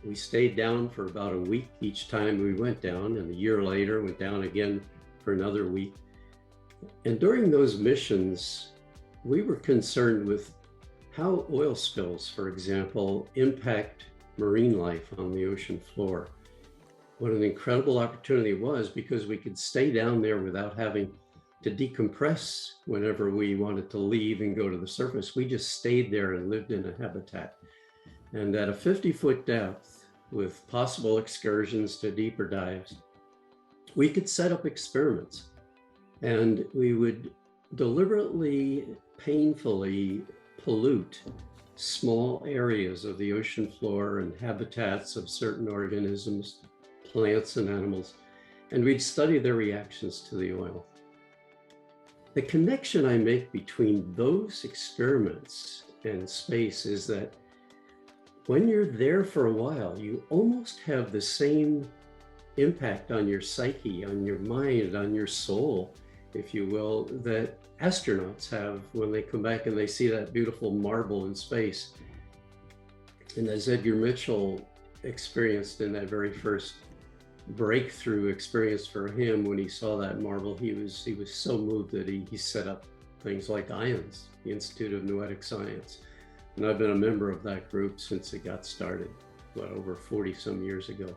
We stayed down for about a week each time we went down, and a year later went down again for another week. And during those missions, we were concerned with how oil spills, for example, impact marine life on the ocean floor. What an incredible opportunity it was, because we could stay down there without having to decompress whenever we wanted to leave and go to the surface. We just stayed there and lived in a habitat. And at a 50-foot depth, with possible excursions to deeper dives, we could set up experiments. And we would deliberately, painfully pollute small areas of the ocean floor and habitats of certain organisms, plants and animals. and we'd study their reactions to the oil. The connection I make between those experiments and space is that when you're there for a while, you almost have the same impact on your psyche, on your mind, on your soul, if you will, that astronauts have when they come back and they see that beautiful marble in space. And as Edgar Mitchell experienced in that very first breakthrough experience for him, when he saw that marble, he was so moved that he set up things like IONS, the Institute of Noetic Science. And I've been a member of that group since it got started, over 40 some years ago.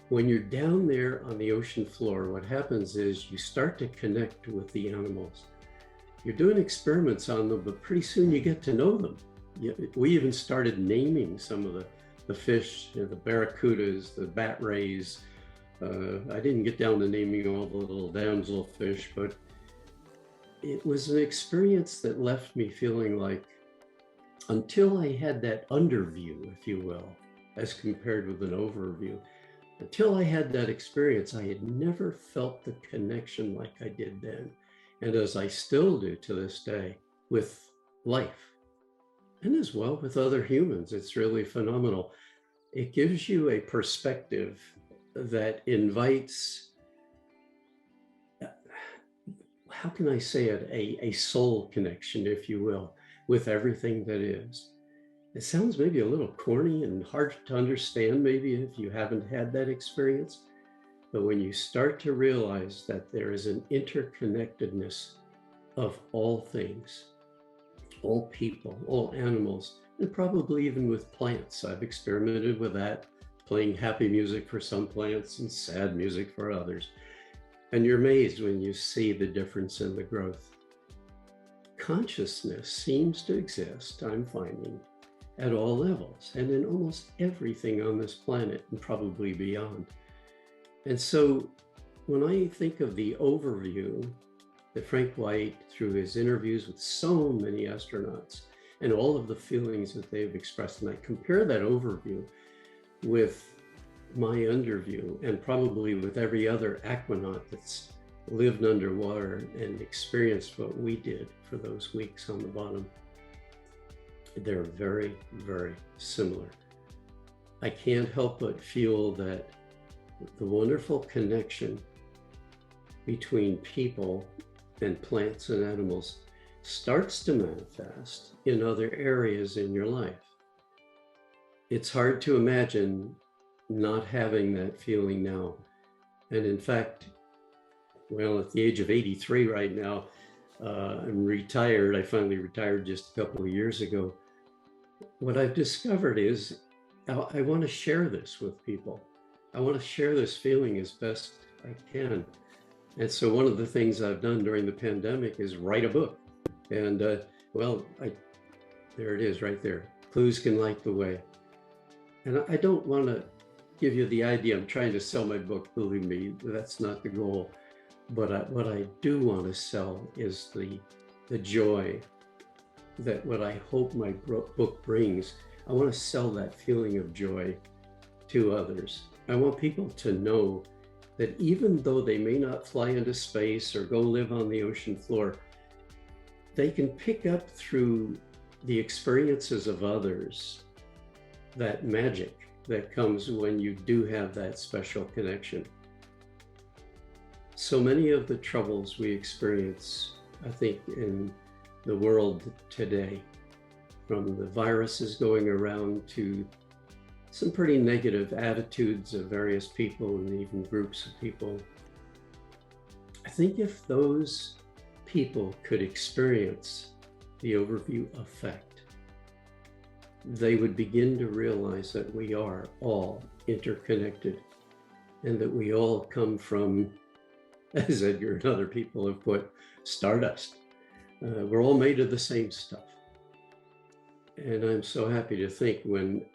When you're down there on the ocean floor, what happens is you start to connect with the animals. You're doing experiments on them, but pretty soon you get to know them. We even started naming some of the fish, the barracudas, the bat rays. I didn't get down to naming all the little damselfish, but it was an experience that left me feeling like, until I had that underview, if you will, as compared with an overview, until I had that experience, I had never felt the connection like I did then, and as I still do to this day, with life, and as well with other humans. It's really phenomenal. It gives you a perspective that invites, how can I say it, a soul connection, if you will, with everything that is. It sounds maybe a little corny and hard to understand, maybe if you haven't had that experience, but when you start to realize that there is an interconnectedness of all things, all people, all animals, and probably even with plants. I've experimented with that, playing happy music for some plants and sad music for others. And you're amazed when you see the difference in the growth. Consciousness seems to exist, I'm finding, at all levels and in almost everything on this planet and probably beyond. And so when I think of the overview that Frank White, through his interviews with so many astronauts and all of the feelings that they've expressed, and I compare that overview with my underview and probably with every other aquanaut that's lived underwater and experienced what we did for those weeks on the bottom, they're very, very similar. I can't help but feel that the wonderful connection between people and plants and animals starts to manifest in other areas in your life. It's hard to imagine not having that feeling now. And in fact, well, at the age of 83 right now, I'm retired. I finally retired just a couple of years ago. What I've discovered is I want to share this with people. I want to share this feeling as best I can. And so one of the things I've done during the pandemic is write a book. And there it is right there. Clues Can Light the Way. And I don't want to give you the idea I'm trying to sell my book, believe me, that's not the goal. But what I do want to sell is the joy that what I hope my book brings. I want to sell that feeling of joy to others. I want people to know that even though they may not fly into space or go live on the ocean floor, they can pick up through the experiences of others that magic that comes when you do have that special connection. So many of the troubles we experience, I think, in the world today, from the viruses going around to some pretty negative attitudes of various people and even groups of people. I think if those people could experience the overview effect, they would begin to realize that we are all interconnected and that we all come from, as Edgar and other people have put, stardust. We're all made of the same stuff. And I'm so happy to think when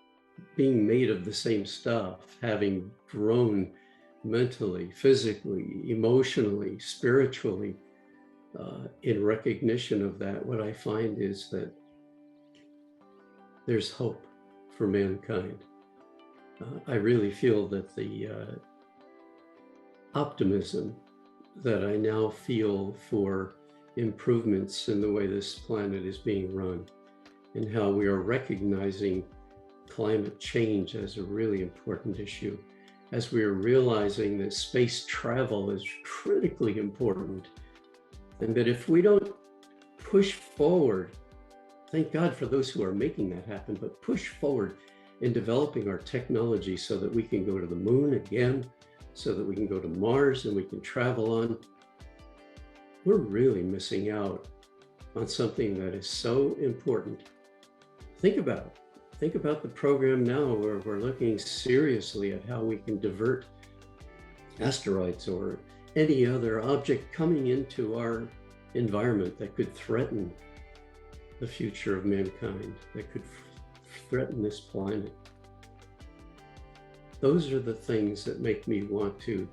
being made of the same stuff, having grown mentally, physically, emotionally, spiritually, in recognition of that, what I find is that there's hope for mankind. I really feel that the optimism that I now feel for improvements in the way this planet is being run and how we are recognizing climate change as a really important issue, as we are realizing that space travel is critically important, and that if we don't push forward, thank God for those who are making that happen, but push forward in developing our technology so that we can go to the moon again, so that we can go to Mars and we can travel on, we're really missing out on something that is so important. Think about the program now where we're looking seriously at how we can divert asteroids or any other object coming into our environment that could threaten the future of mankind, that could threaten this planet. Those are the things that make me want to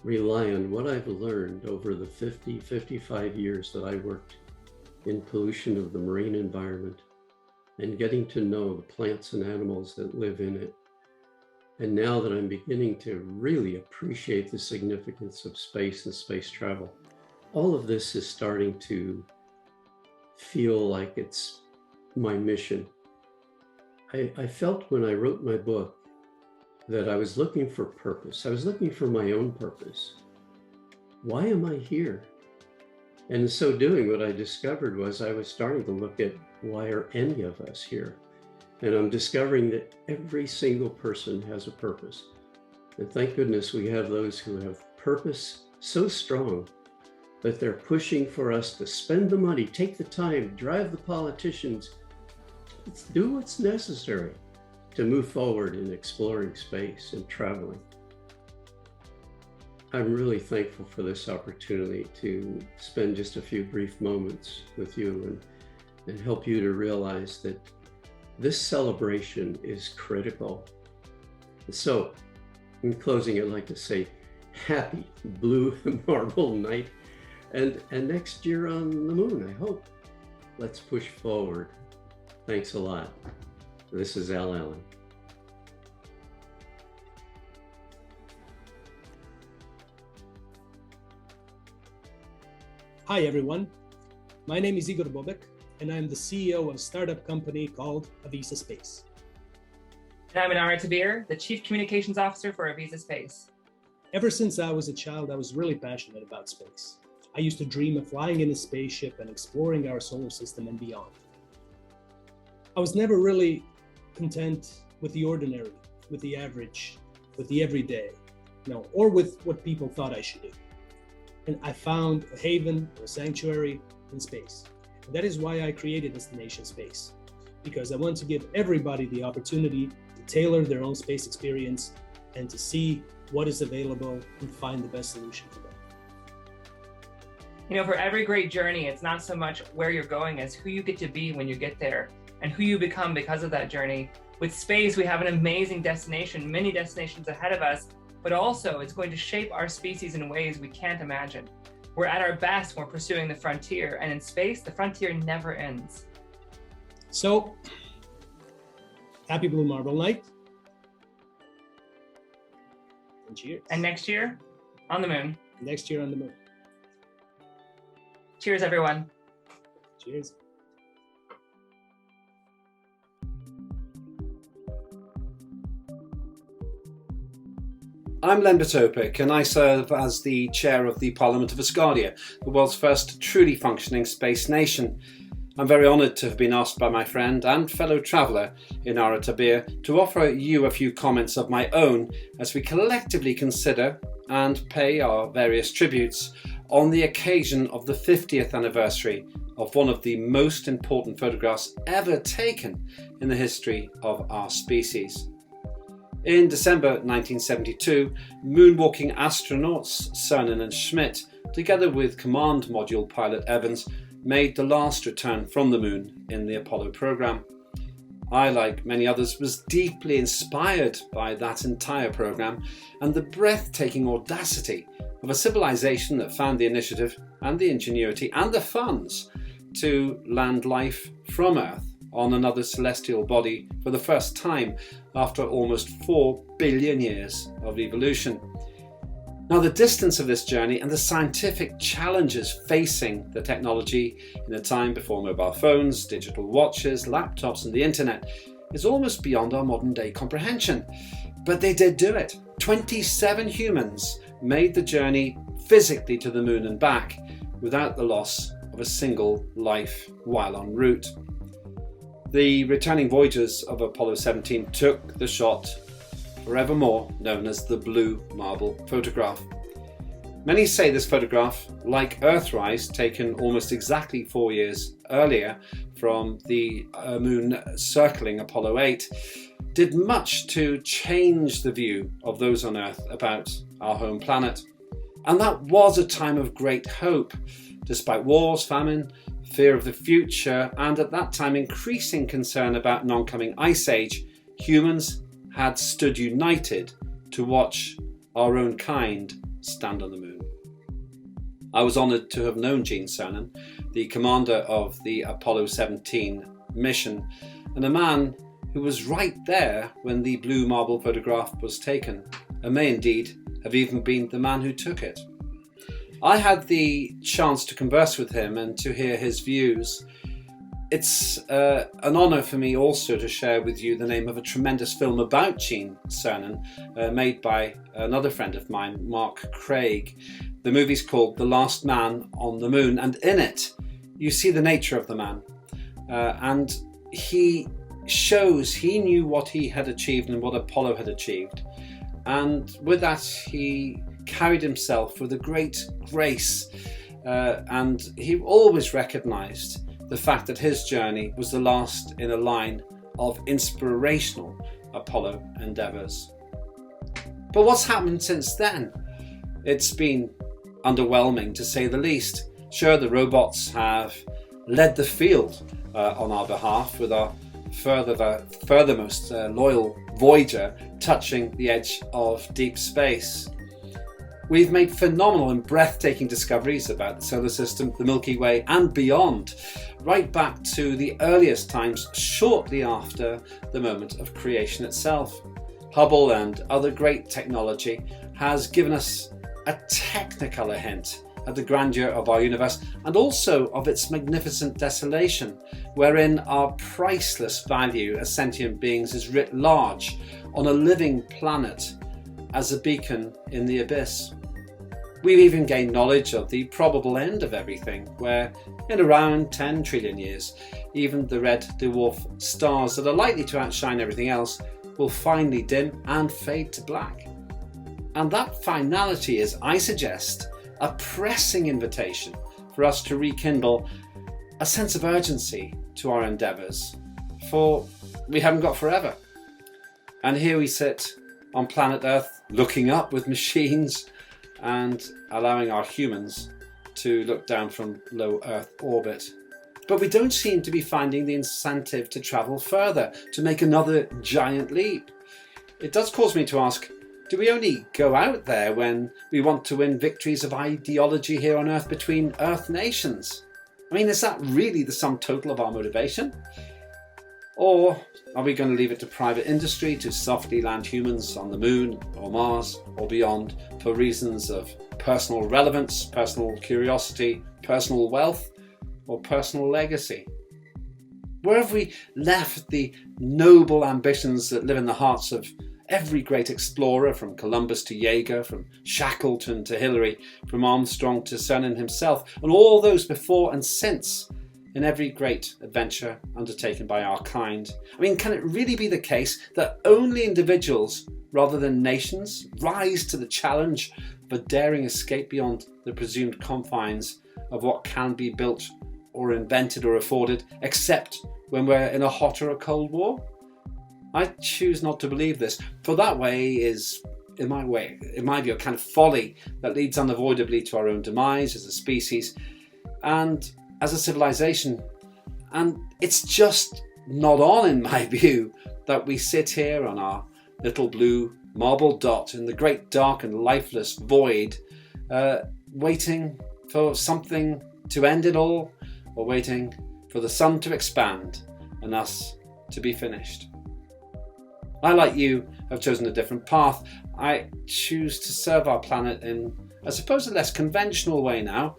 rely on what I've learned over the 55 years that I worked in pollution of the marine environment and getting to know the plants and animals that live in it. And now that I'm beginning to really appreciate the significance of space and space travel, all of this is starting to feel like it's my mission. I felt when I wrote my book that I was looking for purpose. I was looking for my own purpose. Why am I here? And in so doing, what I discovered was I was starting to look at why are any of us here? And I'm discovering that every single person has a purpose. And thank goodness we have those who have purpose so strong that they're pushing for us to spend the money, take the time, drive the politicians, do what's necessary to move forward in exploring space and traveling. I'm really thankful for this opportunity to spend just a few brief moments with you and help you to realize that this celebration is critical. So, in closing, I'd like to say happy Blue Marble Night and next year on the moon, I hope. Let's push forward. Thanks a lot. This is Al Allen. Hi everyone, my name is Igor Bobek and I'm the CEO of a startup company called Avisa Space. And I'm Inara Tabir, the Chief Communications Officer for Avisa Space. Ever since I was a child, I was really passionate about space. I used to dream of flying in a spaceship and exploring our solar system and beyond. I was never really content with the ordinary, with the average, with the everyday, or with what people thought I should do. And I found a haven or a sanctuary in space. And that is why I created Destination Space, because I want to give everybody the opportunity to tailor their own space experience and to see what is available and find the best solution for them. For every great journey, it's not so much where you're going as who you get to be when you get there and who you become because of that journey. With space, we have an amazing destination, many destinations ahead of us, but also it's going to shape our species in ways we can't imagine. We're at our best when we're pursuing the frontier, and in space, the frontier never ends. So, happy Blue Marble Night. And cheers. And next year, on the moon. Next year on the moon. Cheers, everyone. Cheers. I'm Len Batopic and I serve as the chair of the Parliament of Asgardia, the world's first truly functioning space nation. I'm very honoured to have been asked by my friend and fellow traveller Inara Tabir to offer you a few comments of my own as we collectively consider and pay our various tributes on the occasion of the 50th anniversary of one of the most important photographs ever taken in the history of our species. In December 1972, moonwalking astronauts Cernan and Schmidt, together with command module pilot Evans, made the last return from the moon in the Apollo program. I, like many others, was deeply inspired by that entire program and the breathtaking audacity of a civilization that found the initiative and the ingenuity and the funds to land life from Earth on another celestial body for the first time after almost 4 billion years of evolution. Now, the distance of this journey and the scientific challenges facing the technology in a time before mobile phones, digital watches, laptops and the internet is almost beyond our modern day comprehension. But they did do it. 27 humans made the journey physically to the moon and back without the loss of a single life while en route. The returning voyagers of Apollo 17 took the shot forevermore known as the blue marble photograph. Many say this photograph, like Earthrise, taken almost exactly 4 years earlier from the moon circling Apollo 8, did much to change the view of those on Earth about our home planet. And that was a time of great hope, despite wars, famine, fear of the future, and at that time increasing concern about an oncoming ice age. Humans had stood united to watch our own kind stand on the moon. I was honoured to have known Gene Cernan, the commander of the Apollo 17 mission, and a man who was right there when the blue marble photograph was taken, and may indeed have even been the man who took it. I had the chance to converse with him and to hear his views. It's an honour for me also to share with you the name of a tremendous film about Gene Cernan, made by another friend of mine, Mark Craig. The movie's called The Last Man on the Moon, and in it you see the nature of the man. And he shows he knew what he had achieved and what Apollo had achieved. And with that he carried himself with a great grace, and he always recognised the fact that his journey was the last in a line of inspirational Apollo endeavours. But what's happened since then? It's been underwhelming, to say the least. Sure, the robots have led the field on our behalf, with our furthermost loyal Voyager touching the edge of deep space. We've made phenomenal and breathtaking discoveries about the solar system, the Milky Way and beyond, right back to the earliest times shortly after the moment of creation itself. Hubble and other great technology has given us a technicolor hint at the grandeur of our universe and also of its magnificent desolation, wherein our priceless value as sentient beings is writ large on a living planet as a beacon in the abyss. We've even gained knowledge of the probable end of everything, where in around 10 trillion years, even the red dwarf stars that are likely to outshine everything else will finally dim and fade to black. And that finality is, I suggest, a pressing invitation for us to rekindle a sense of urgency to our endeavours, for we haven't got forever. And here we sit on planet Earth looking up with machines and allowing our humans to look down from low Earth orbit. But we don't seem to be finding the incentive to travel further, to make another giant leap. It does cause me to ask, do we only go out there when we want to win victories of ideology here on Earth between Earth nations? I mean, is that really the sum total of our motivation? Or are we going to leave it to private industry to softly land humans on the moon or Mars or beyond for reasons of personal relevance, personal curiosity, personal wealth, or personal legacy? Where have we left the noble ambitions that live in the hearts of every great explorer, from Columbus to Yeager, from Shackleton to Hillary, from Armstrong to Cernan himself, and all those before and since in every great adventure undertaken by our kind? I mean, can it really be the case that only individuals rather than nations rise to the challenge of a daring escape beyond the presumed confines of what can be built or invented or afforded, except when we're in a hot or a cold war? I choose not to believe this, for that way is, in my view, a kind of folly that leads unavoidably to our own demise as a species and as a civilization. And it's just not on, in my view, that we sit here on our little blue marble dot in the great dark and lifeless void, waiting for something to end it all, or waiting for the sun to expand and us to be finished. I, like you, have chosen a different path. I choose to serve our planet in, I suppose, a less conventional way now.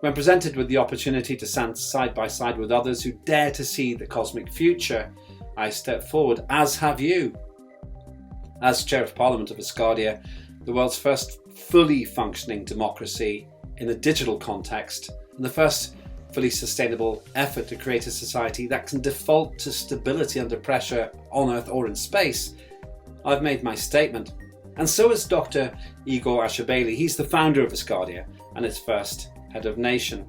When presented with the opportunity to stand side by side with others who dare to see the cosmic future, I step forward, as have you. As Chair of Parliament of Asgardia, the world's first fully functioning democracy in a digital context, and the first fully sustainable effort to create a society that can default to stability under pressure on Earth or in space, I've made my statement. And so has Dr. Igor Ashabeli. He's the founder of Asgardia and its first head of nation.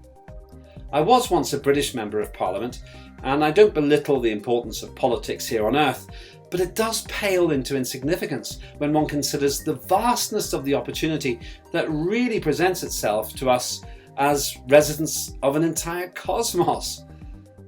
I was once a British Member of Parliament, and I don't belittle the importance of politics here on Earth, but it does pale into insignificance when one considers the vastness of the opportunity that really presents itself to us as residents of an entire cosmos.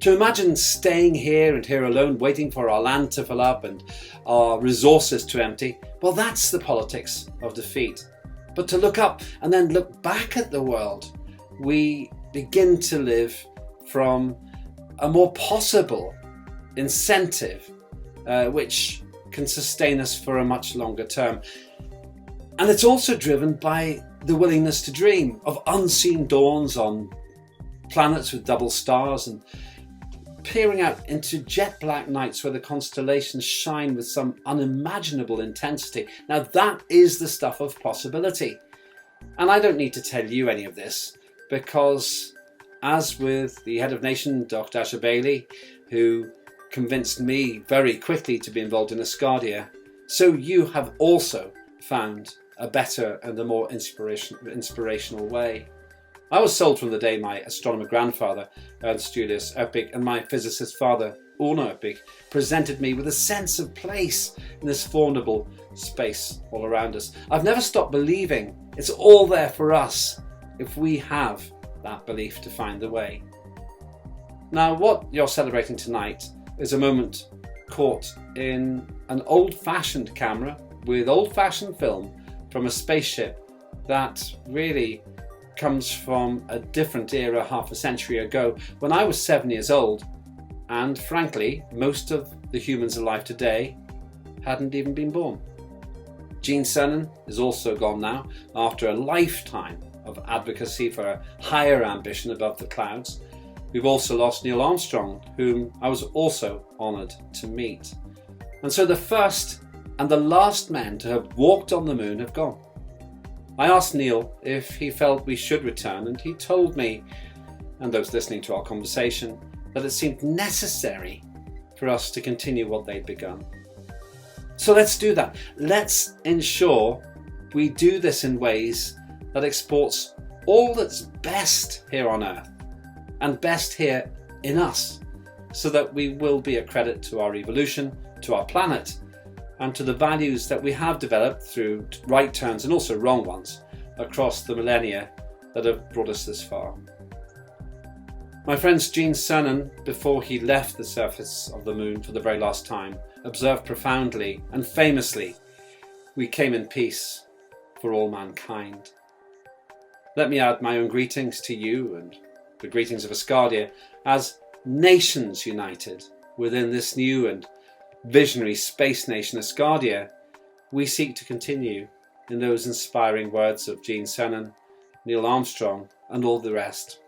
To imagine staying here and here alone, waiting for our land to fill up and our resources to empty, well, that's the politics of defeat. But to look up and then look back at the world, we begin to live from a more possible incentive, which can sustain us for a much longer term. And it's also driven by the willingness to dream of unseen dawns on planets with double stars and peering out into jet black nights where the constellations shine with some unimaginable intensity. Now that is the stuff of possibility. And I don't need to tell you any of this, because as with the head of nation, Dr. Ashabeli, who convinced me very quickly to be involved in Asgardia, so you have also found a better and a more inspirational way. I was sold from the day my astronomer grandfather, Ernst Julius Oppig, and my physicist father, Orna Oppig, presented me with a sense of place in this formidable space all around us. I've never stopped believing it's all there for us if we have that belief to find the way. Now, what you're celebrating tonight is a moment caught in an old-fashioned camera with old-fashioned film from a spaceship that really comes from a different era half a century ago, when I was 7 years old, and frankly, most of the humans alive today hadn't even been born. Gene Cernan is also gone now, after a lifetime of advocacy for a higher ambition above the clouds. We've also lost Neil Armstrong, whom I was also honoured to meet. And so the first and the last men to have walked on the moon have gone. I asked Neil if he felt we should return, and he told me, and those listening to our conversation, that it seemed necessary for us to continue what they'd begun. So let's do that. Let's ensure we do this in ways that exports all that's best here on Earth and best here in us, so that we will be a credit to our evolution, to our planet, and to the values that we have developed through right turns and also wrong ones across the millennia that have brought us this far. My friend Gene Cernan, before he left the surface of the moon for the very last time, observed profoundly and famously, "We came in peace for all mankind." Let me add my own greetings to you and the greetings of Asgardia as nations united within this new and visionary space nation Asgardia. We seek to continue in those inspiring words of Gene Cernan, Neil Armstrong, and all the rest.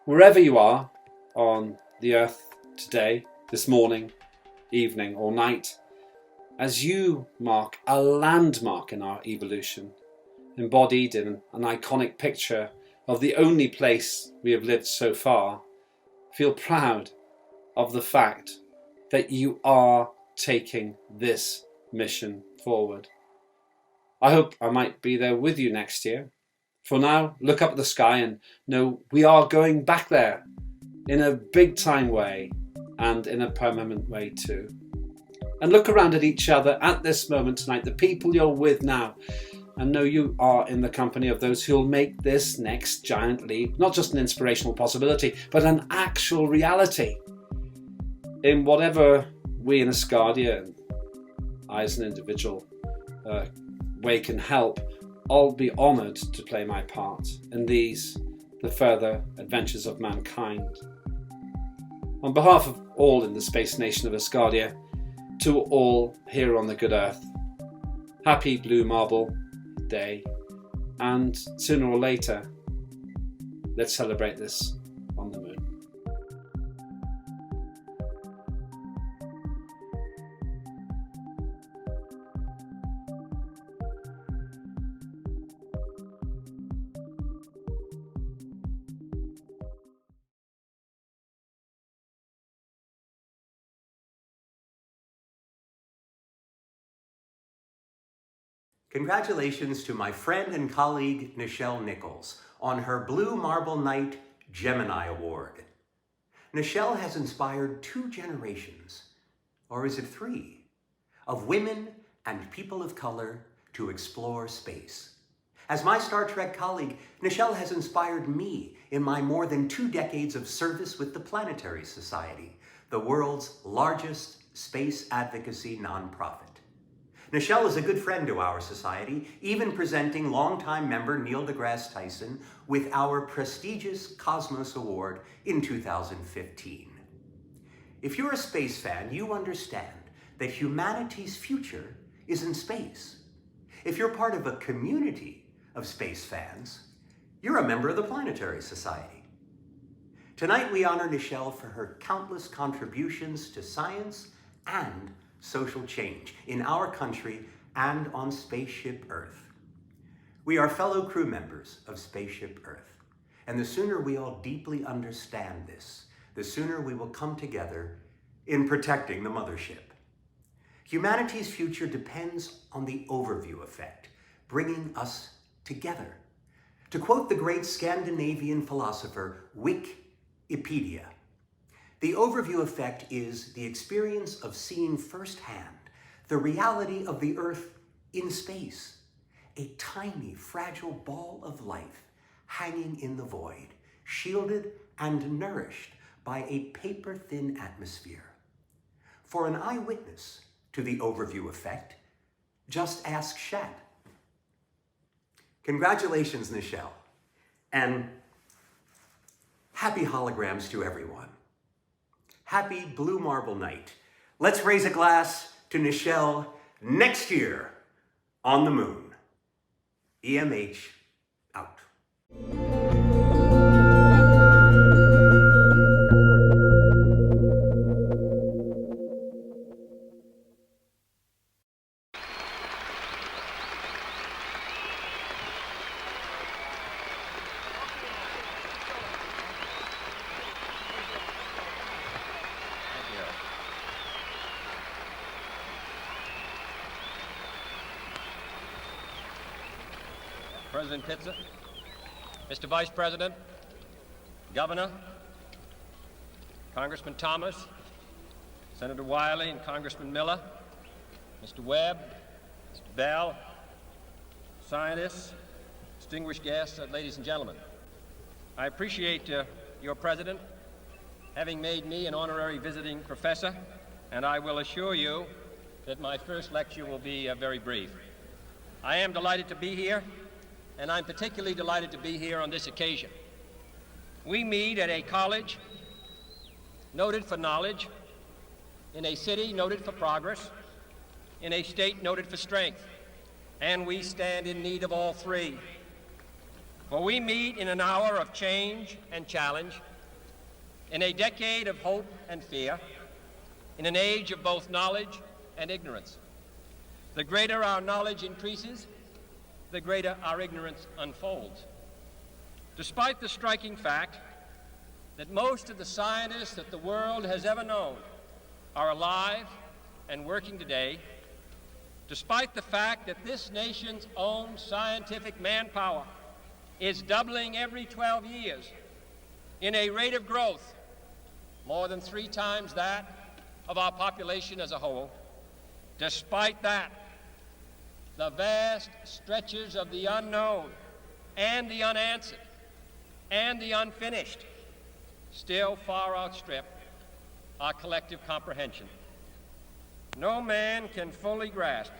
Wherever you are on the Earth today, this morning, evening, or night, as you mark a landmark in our evolution, embodied in an iconic picture of the only place we have lived so far, feel proud of the fact that you are taking this mission forward. I hope I might be there with you next year. For now, look up at the sky and know we are going back there in a big time way and in a permanent way too. And look around at each other at this moment tonight, the people you're with now, and know you are in the company of those who'll make this next giant leap not just an inspirational possibility, but an actual reality. In whatever we in Asgardia, and I as an individual, way can help, I'll be honoured to play my part in these, the further adventures of mankind. On behalf of all in the space nation of Asgardia, to all here on the good earth. Happy Blue Marble Day, and sooner or later, let's celebrate this on the moon. Congratulations to my friend and colleague Nichelle Nichols on her Blue Marble Night Gemini Award. Nichelle has inspired 2 generations, or is it 3, of women and people of color to explore space. As my Star Trek colleague, Nichelle has inspired me in my more than 2 decades of service with the Planetary Society, the world's largest space advocacy nonprofit. Nichelle is a good friend to our society, even presenting longtime member Neil deGrasse Tyson with our prestigious Cosmos Award in 2015. If you're a space fan, you understand that humanity's future is in space. If you're part of a community of space fans, you're a member of the Planetary Society. Tonight we honor Nichelle for her countless contributions to science and social change in our country and on Spaceship Earth. We are fellow crew members of Spaceship Earth, and the sooner we all deeply understand this, the sooner we will come together in protecting the mothership. Humanity's future depends on the overview effect, bringing us together. To quote the great Scandinavian philosopher Wikipedia, the overview effect is the experience of seeing firsthand the reality of the Earth in space, a tiny, fragile ball of life hanging in the void, shielded and nourished by a paper-thin atmosphere. For an eyewitness to the overview effect, just ask Shat. Congratulations, Nichelle, and happy holograms to everyone. Happy Blue Marble Night. Let's raise a glass to Nichelle next year on the moon. EMH out. President Pitzer, Mr. Vice President, Governor, Congressman Thomas, Senator Wiley and Congressman Miller, Mr. Webb, Mr. Bell, scientists, distinguished guests, ladies and gentlemen. I appreciate your president having made me an honorary visiting professor, and I will assure you that my first lecture will be very brief. I am delighted to be here, and I'm particularly delighted to be here on this occasion. We meet at a college noted for knowledge, in a city noted for progress, in a state noted for strength, and we stand in need of all 3. For we meet in an hour of change and challenge, in a decade of hope and fear, in an age of both knowledge and ignorance. The greater our knowledge increases, the greater our ignorance unfolds. Despite the striking fact that most of the scientists that the world has ever known are alive and working today, despite the fact that this nation's own scientific manpower is doubling every 12 years in a rate of growth more than 3 times that of our population as a whole, despite that, the vast stretches of the unknown and the unanswered and the unfinished still far outstrip our collective comprehension. No man can fully grasp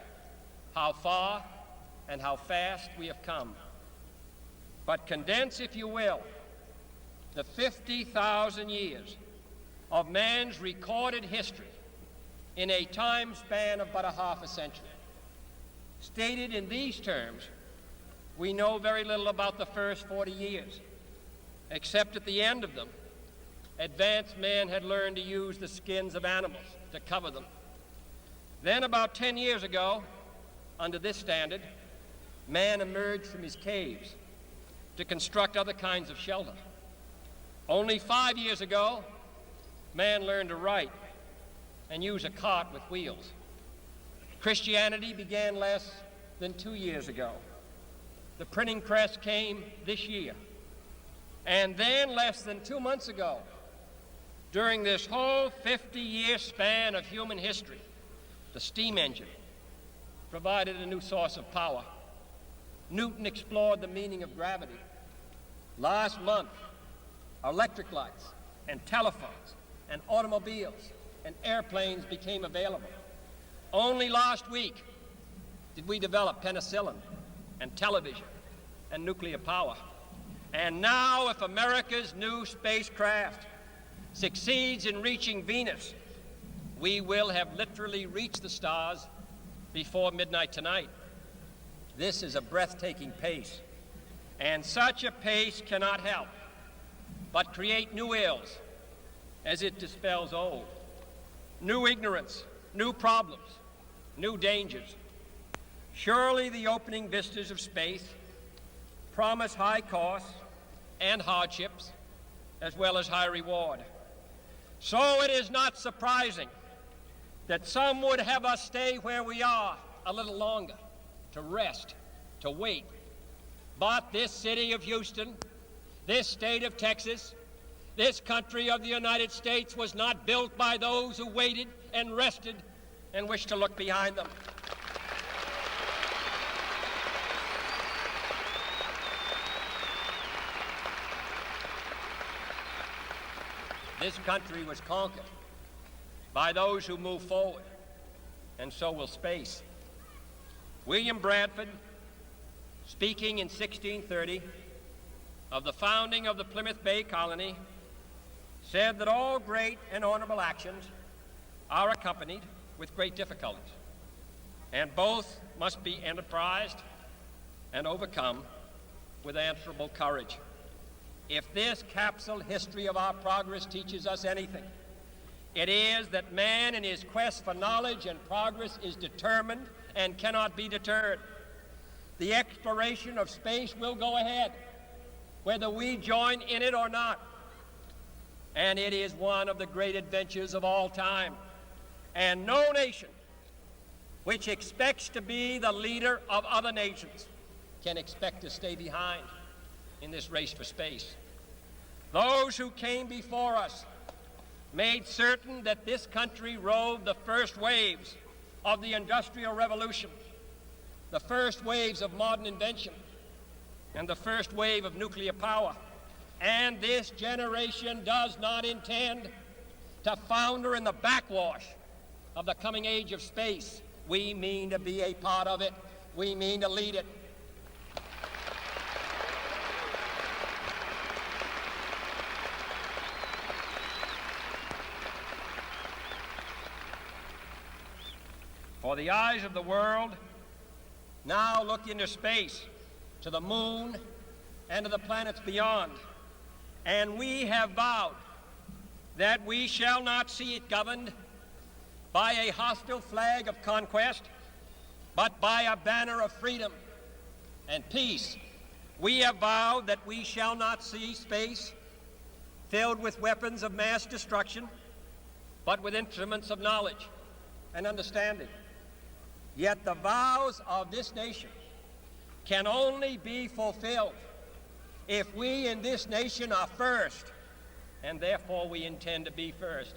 how far and how fast we have come. But condense, if you will, the 50,000 years of man's recorded history in a time span of but a half a century. Stated in these terms, we know very little about the first 40 years, except at the end of them, advanced man had learned to use the skins of animals to cover them. Then about 10 years ago, under this standard, man emerged from his caves to construct other kinds of shelter. Only 5 years ago, man learned to write and use a cart with wheels. Christianity began less than 2 years ago. The printing press came this year. And then less than 2 months ago, during this whole 50-year span of human history, the steam engine provided a new source of power. Newton explored the meaning of gravity. Last month, electric lights and telephones and automobiles and airplanes became available. Only last week did we develop penicillin and television and nuclear power. And now, if America's new spacecraft succeeds in reaching Venus, we will have literally reached the stars before midnight tonight. This is a breathtaking pace, and such a pace cannot help but create new ills as it dispels old. New ignorance, new problems, new dangers. Surely the opening vistas of space promise high costs and hardships, as well as high reward. So it is not surprising that some would have us stay where we are a little longer, to rest, to wait. But this city of Houston, this state of Texas, this country of the United States was not built by those who waited and rested and wished to look behind them. This country was conquered by those who move forward, and so will space. William Bradford, speaking in 1630 of the founding of the Plymouth Bay Colony, said that all great and honorable actions are accompanied with great difficulties, and both must be enterprised and overcome with answerable courage. If this capsule history of our progress teaches us anything, it is that man in his quest for knowledge and progress is determined and cannot be deterred. The exploration of space will go ahead, whether we join in it or not. And it is one of the great adventures of all time. And no nation which expects to be the leader of other nations can expect to stay behind in this race for space. Those who came before us made certain that this country rode the first waves of the Industrial Revolution, the first waves of modern invention, and the first wave of nuclear power. And this generation does not intend to founder in the backwash of the coming age of space. We mean to be a part of it. We mean to lead it. For the eyes of the world now look into space, to the moon and to the planets beyond. And we have vowed that we shall not see it governed by a hostile flag of conquest, but by a banner of freedom and peace. We have vowed that we shall not see space filled with weapons of mass destruction, but with instruments of knowledge and understanding. Yet the vows of this nation can only be fulfilled if we in this nation are first, and therefore we intend to be first.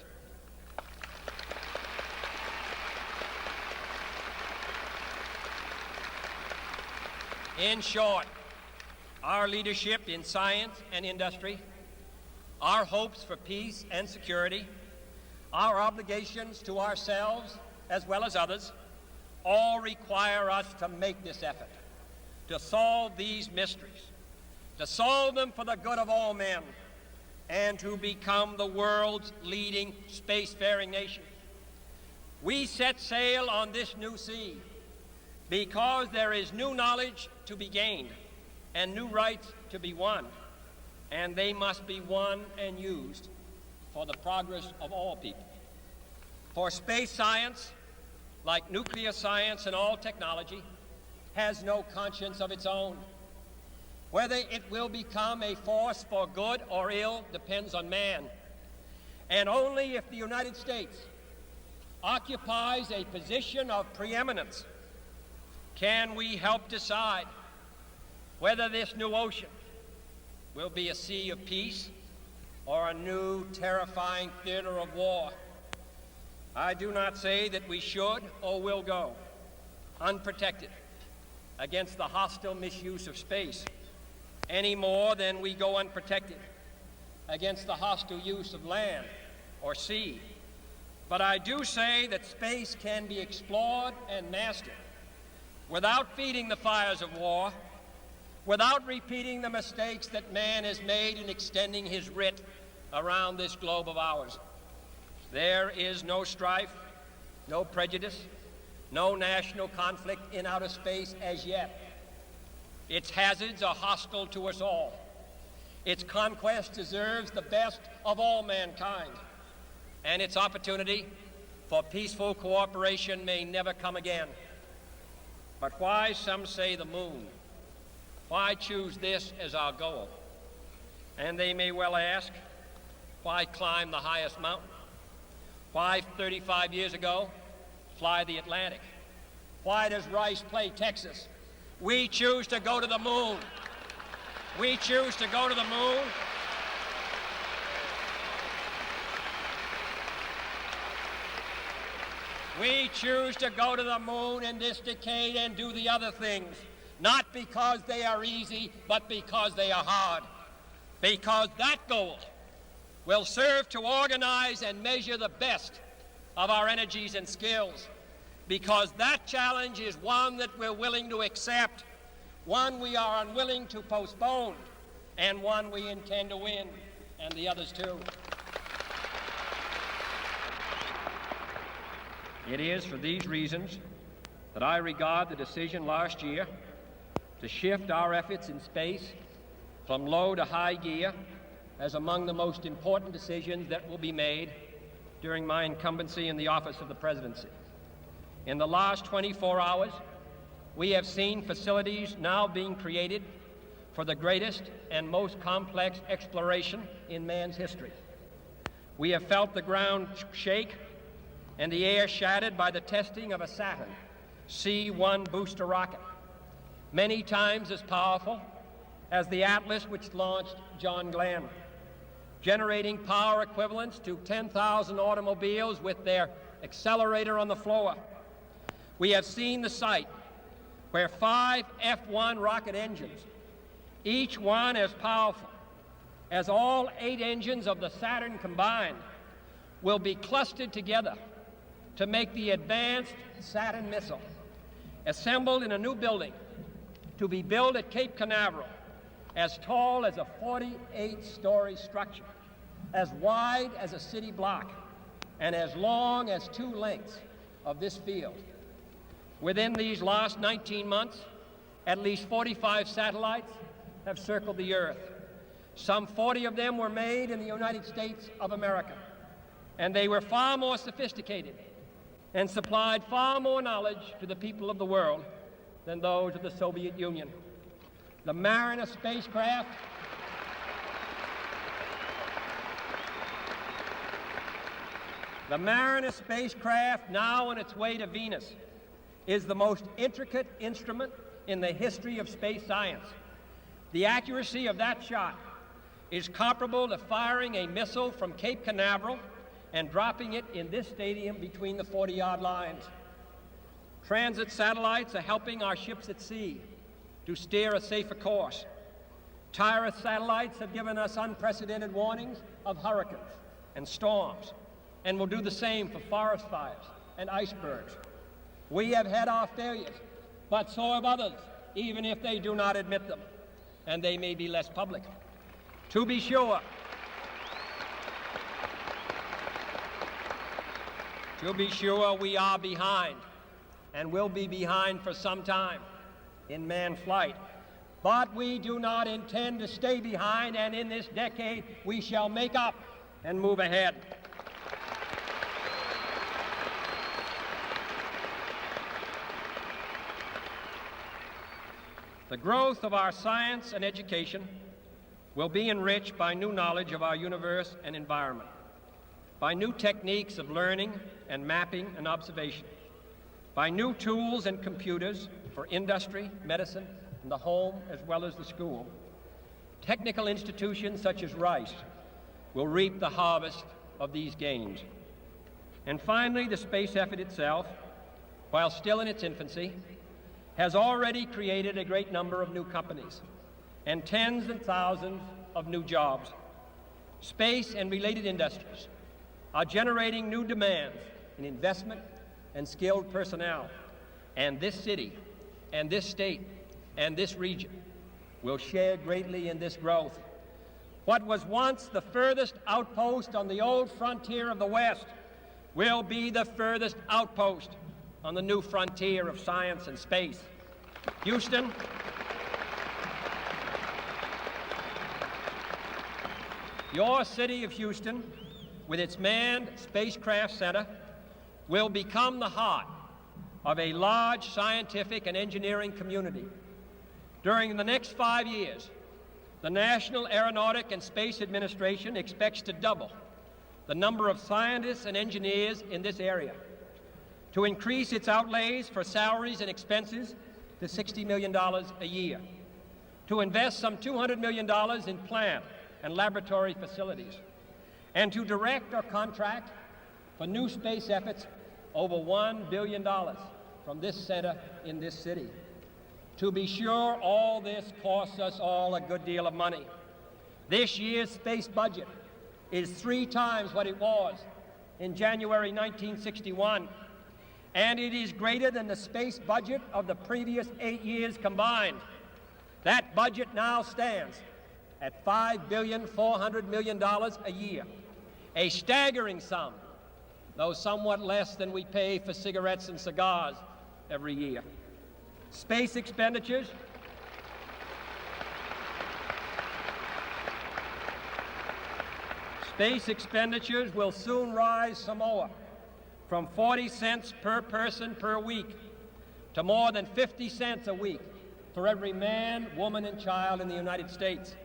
In short, our leadership in science and industry, our hopes for peace and security, our obligations to ourselves as well as others, all require us to make this effort, to solve these mysteries, to solve them for the good of all men, and to become the world's leading spacefaring nation. We set sail on this new sea because there is new knowledge to be gained and new rights to be won, and they must be won and used for the progress of all people. For space science, like nuclear science and all technology, has no conscience of its own. Whether it will become a force for good or ill depends on man. And only if the United States occupies a position of preeminence can we help decide whether this new ocean will be a sea of peace or a new terrifying theater of war. I do not say that we should or will go unprotected against the hostile misuse of space any more than we go unprotected against the hostile use of land or sea. But I do say that space can be explored and mastered without feeding the fires of war, without repeating the mistakes that man has made in extending his writ around this globe of ours. There is no strife, no prejudice, no national conflict in outer space as yet. Its hazards are hostile to us all. Its conquest deserves the best of all mankind, and its opportunity for peaceful cooperation may never come again. But why, some say, the moon? Why choose this as our goal? And they may well ask, why climb the highest mountain? Why, 35 years ago, fly the Atlantic? Why does Rice play Texas? We choose to go to the moon. We choose to go to the moon. We choose to go to the moon in this decade and do the other things, not because they are easy, but because they are hard. Because that goal will serve to organize and measure the best of our energies and skills. Because that challenge is one that we're willing to accept, one we are unwilling to postpone, and one we intend to win, and the others too. It is for these reasons that I regard the decision last year to shift our efforts in space from low to high gear as among the most important decisions that will be made during my incumbency in the office of the presidency. In the last 24 hours, we have seen facilities now being created for the greatest and most complex exploration in man's history. We have felt the ground shake and the air shattered by the testing of a Saturn C-1 booster rocket, many times as powerful as the Atlas which launched John Glenn, generating power equivalents to 10,000 automobiles with their accelerator on the floor. We have seen the site where 5 F-1 rocket engines, each one as powerful as all 8 engines of the Saturn combined, will be clustered together to make the advanced Saturn missile, assembled in a new building to be built at Cape Canaveral, as tall as a 48-story structure, as wide as a city block, and as long as 2 lengths of this field. Within these last 19 months, at least 45 satellites have circled the Earth. Some 40 of them were made in the United States of America, and they were far more sophisticated and supplied far more knowledge to the people of the world than those of the Soviet Union. The Mariner spacecraft now on its way to Venus is the most intricate instrument in the history of space science. The accuracy of that shot is comparable to firing a missile from Cape Canaveral and dropping it in this stadium between the 40-yard lines. Transit satellites are helping our ships at sea to steer a safer course. Tireless satellites have given us unprecedented warnings of hurricanes and storms, and will do the same for forest fires and icebergs. We have had our failures, but so have others, even if they do not admit them, and they may be less public. To be sure, to be sure we are behind, and will be behind for some time, in manned flight. But we do not intend to stay behind, and in this decade we shall make up and move ahead. The growth of our science and education will be enriched by new knowledge of our universe and environment, by new techniques of learning and mapping and observation, by new tools and computers for industry, medicine, and the home as well as the school. Technical institutions such as Rice will reap the harvest of these gains. And finally, the space effort itself, while still in its infancy, has already created a great number of new companies and tens and thousands of new jobs. Space and related industries are generating new demands in investment and skilled personnel, and this city and this state and this region will share greatly in this growth. What was once the furthest outpost on the old frontier of the West will be the furthest outpost on the new frontier of science and space. Houston, your city of Houston, with its manned spacecraft center, will become the heart of a large scientific and engineering community. During the next 5 years, the National Aeronautic and Space Administration expects to double the number of scientists and engineers in this area, to increase its outlays for salaries and expenses to $60 million a year, to invest some $200 million in plant and laboratory facilities, and to direct or contract for new space efforts over $1 billion from this center in this city. To be sure, all this costs us all a good deal of money. This year's space budget is 3 times what it was in January 1961, and it is greater than the space budget of the previous 8 years combined. That budget now stands at $5.4 billion a year, a staggering sum, though somewhat less than we pay for cigarettes and cigars every year. Space expenditures will soon rise some more, from 40 cents per person per week to more than 50 cents a week for every man, woman, and child in the United States.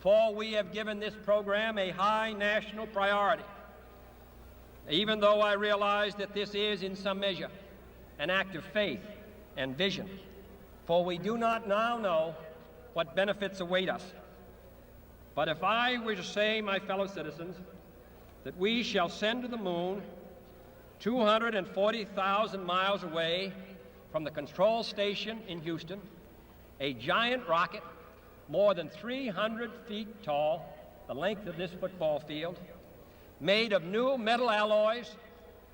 For we have given this program a high national priority, even though I realize that this is, in some measure, an act of faith and vision, for we do not now know what benefits await us. But if I were to say, my fellow citizens, that we shall send to the moon 240,000 miles away from the control station in Houston a giant rocket more than 300 feet tall, the length of this football field, made of new metal alloys,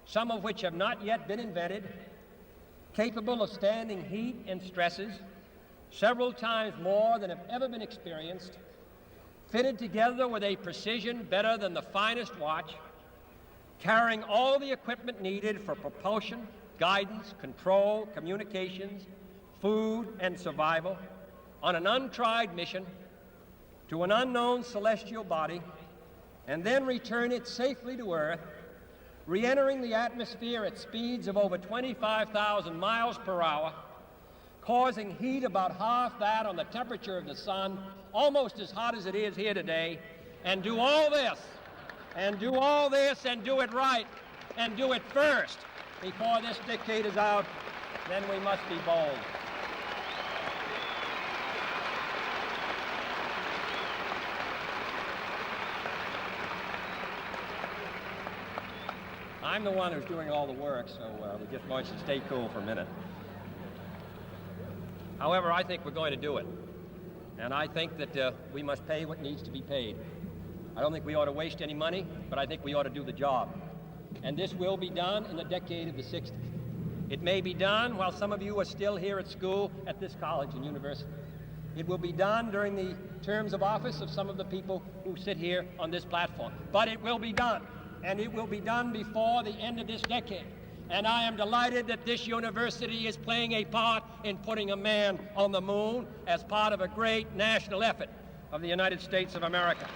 some of which have not yet been invented, capable of standing heat and stresses several times more than have ever been experienced, fitted together with a precision better than the finest watch, carrying all the equipment needed for propulsion, guidance, control, communications, food, and survival, on an untried mission to an unknown celestial body, and then return it safely to Earth, re-entering the atmosphere at speeds of over 25,000 miles per hour, causing heat about half that on the temperature of the sun, almost as hot as it is here today, and do all this, and do all this, and do it right, and do it first before this decade is out, then we must be bold. I'm the one who's doing all the work, so we just want you to stay cool for a minute. However, I think we're going to do it. And I think that we must pay what needs to be paid. I don't think we ought to waste any money, but I think we ought to do the job. And this will be done in the decade of the 60s. It may be done while some of you are still here at school at this college and university. It will be done during the terms of office of some of the people who sit here on this platform. But it will be done. and it will be done before the end of this decade. And I am delighted that this university is playing a part in putting a man on the moon as part of a great national effort of the United States of America.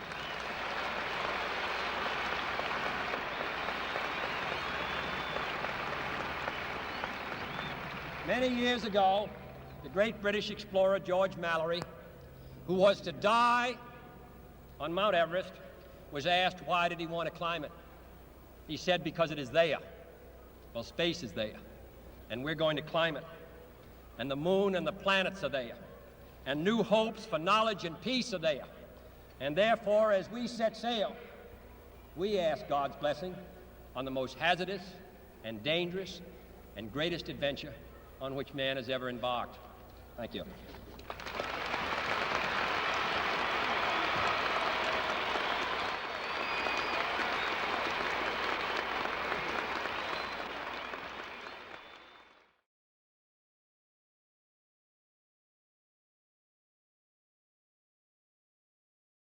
Many years ago, the great British explorer George Mallory, who was to die on Mount Everest, was asked why did he want to climb it. He said, because it is there. Well, space is there, and we're going to climb it. And the moon and the planets are there, and new hopes for knowledge and peace are there. And therefore, as we set sail, we ask God's blessing on the most hazardous and dangerous and greatest adventure on which man has ever embarked. Thank you.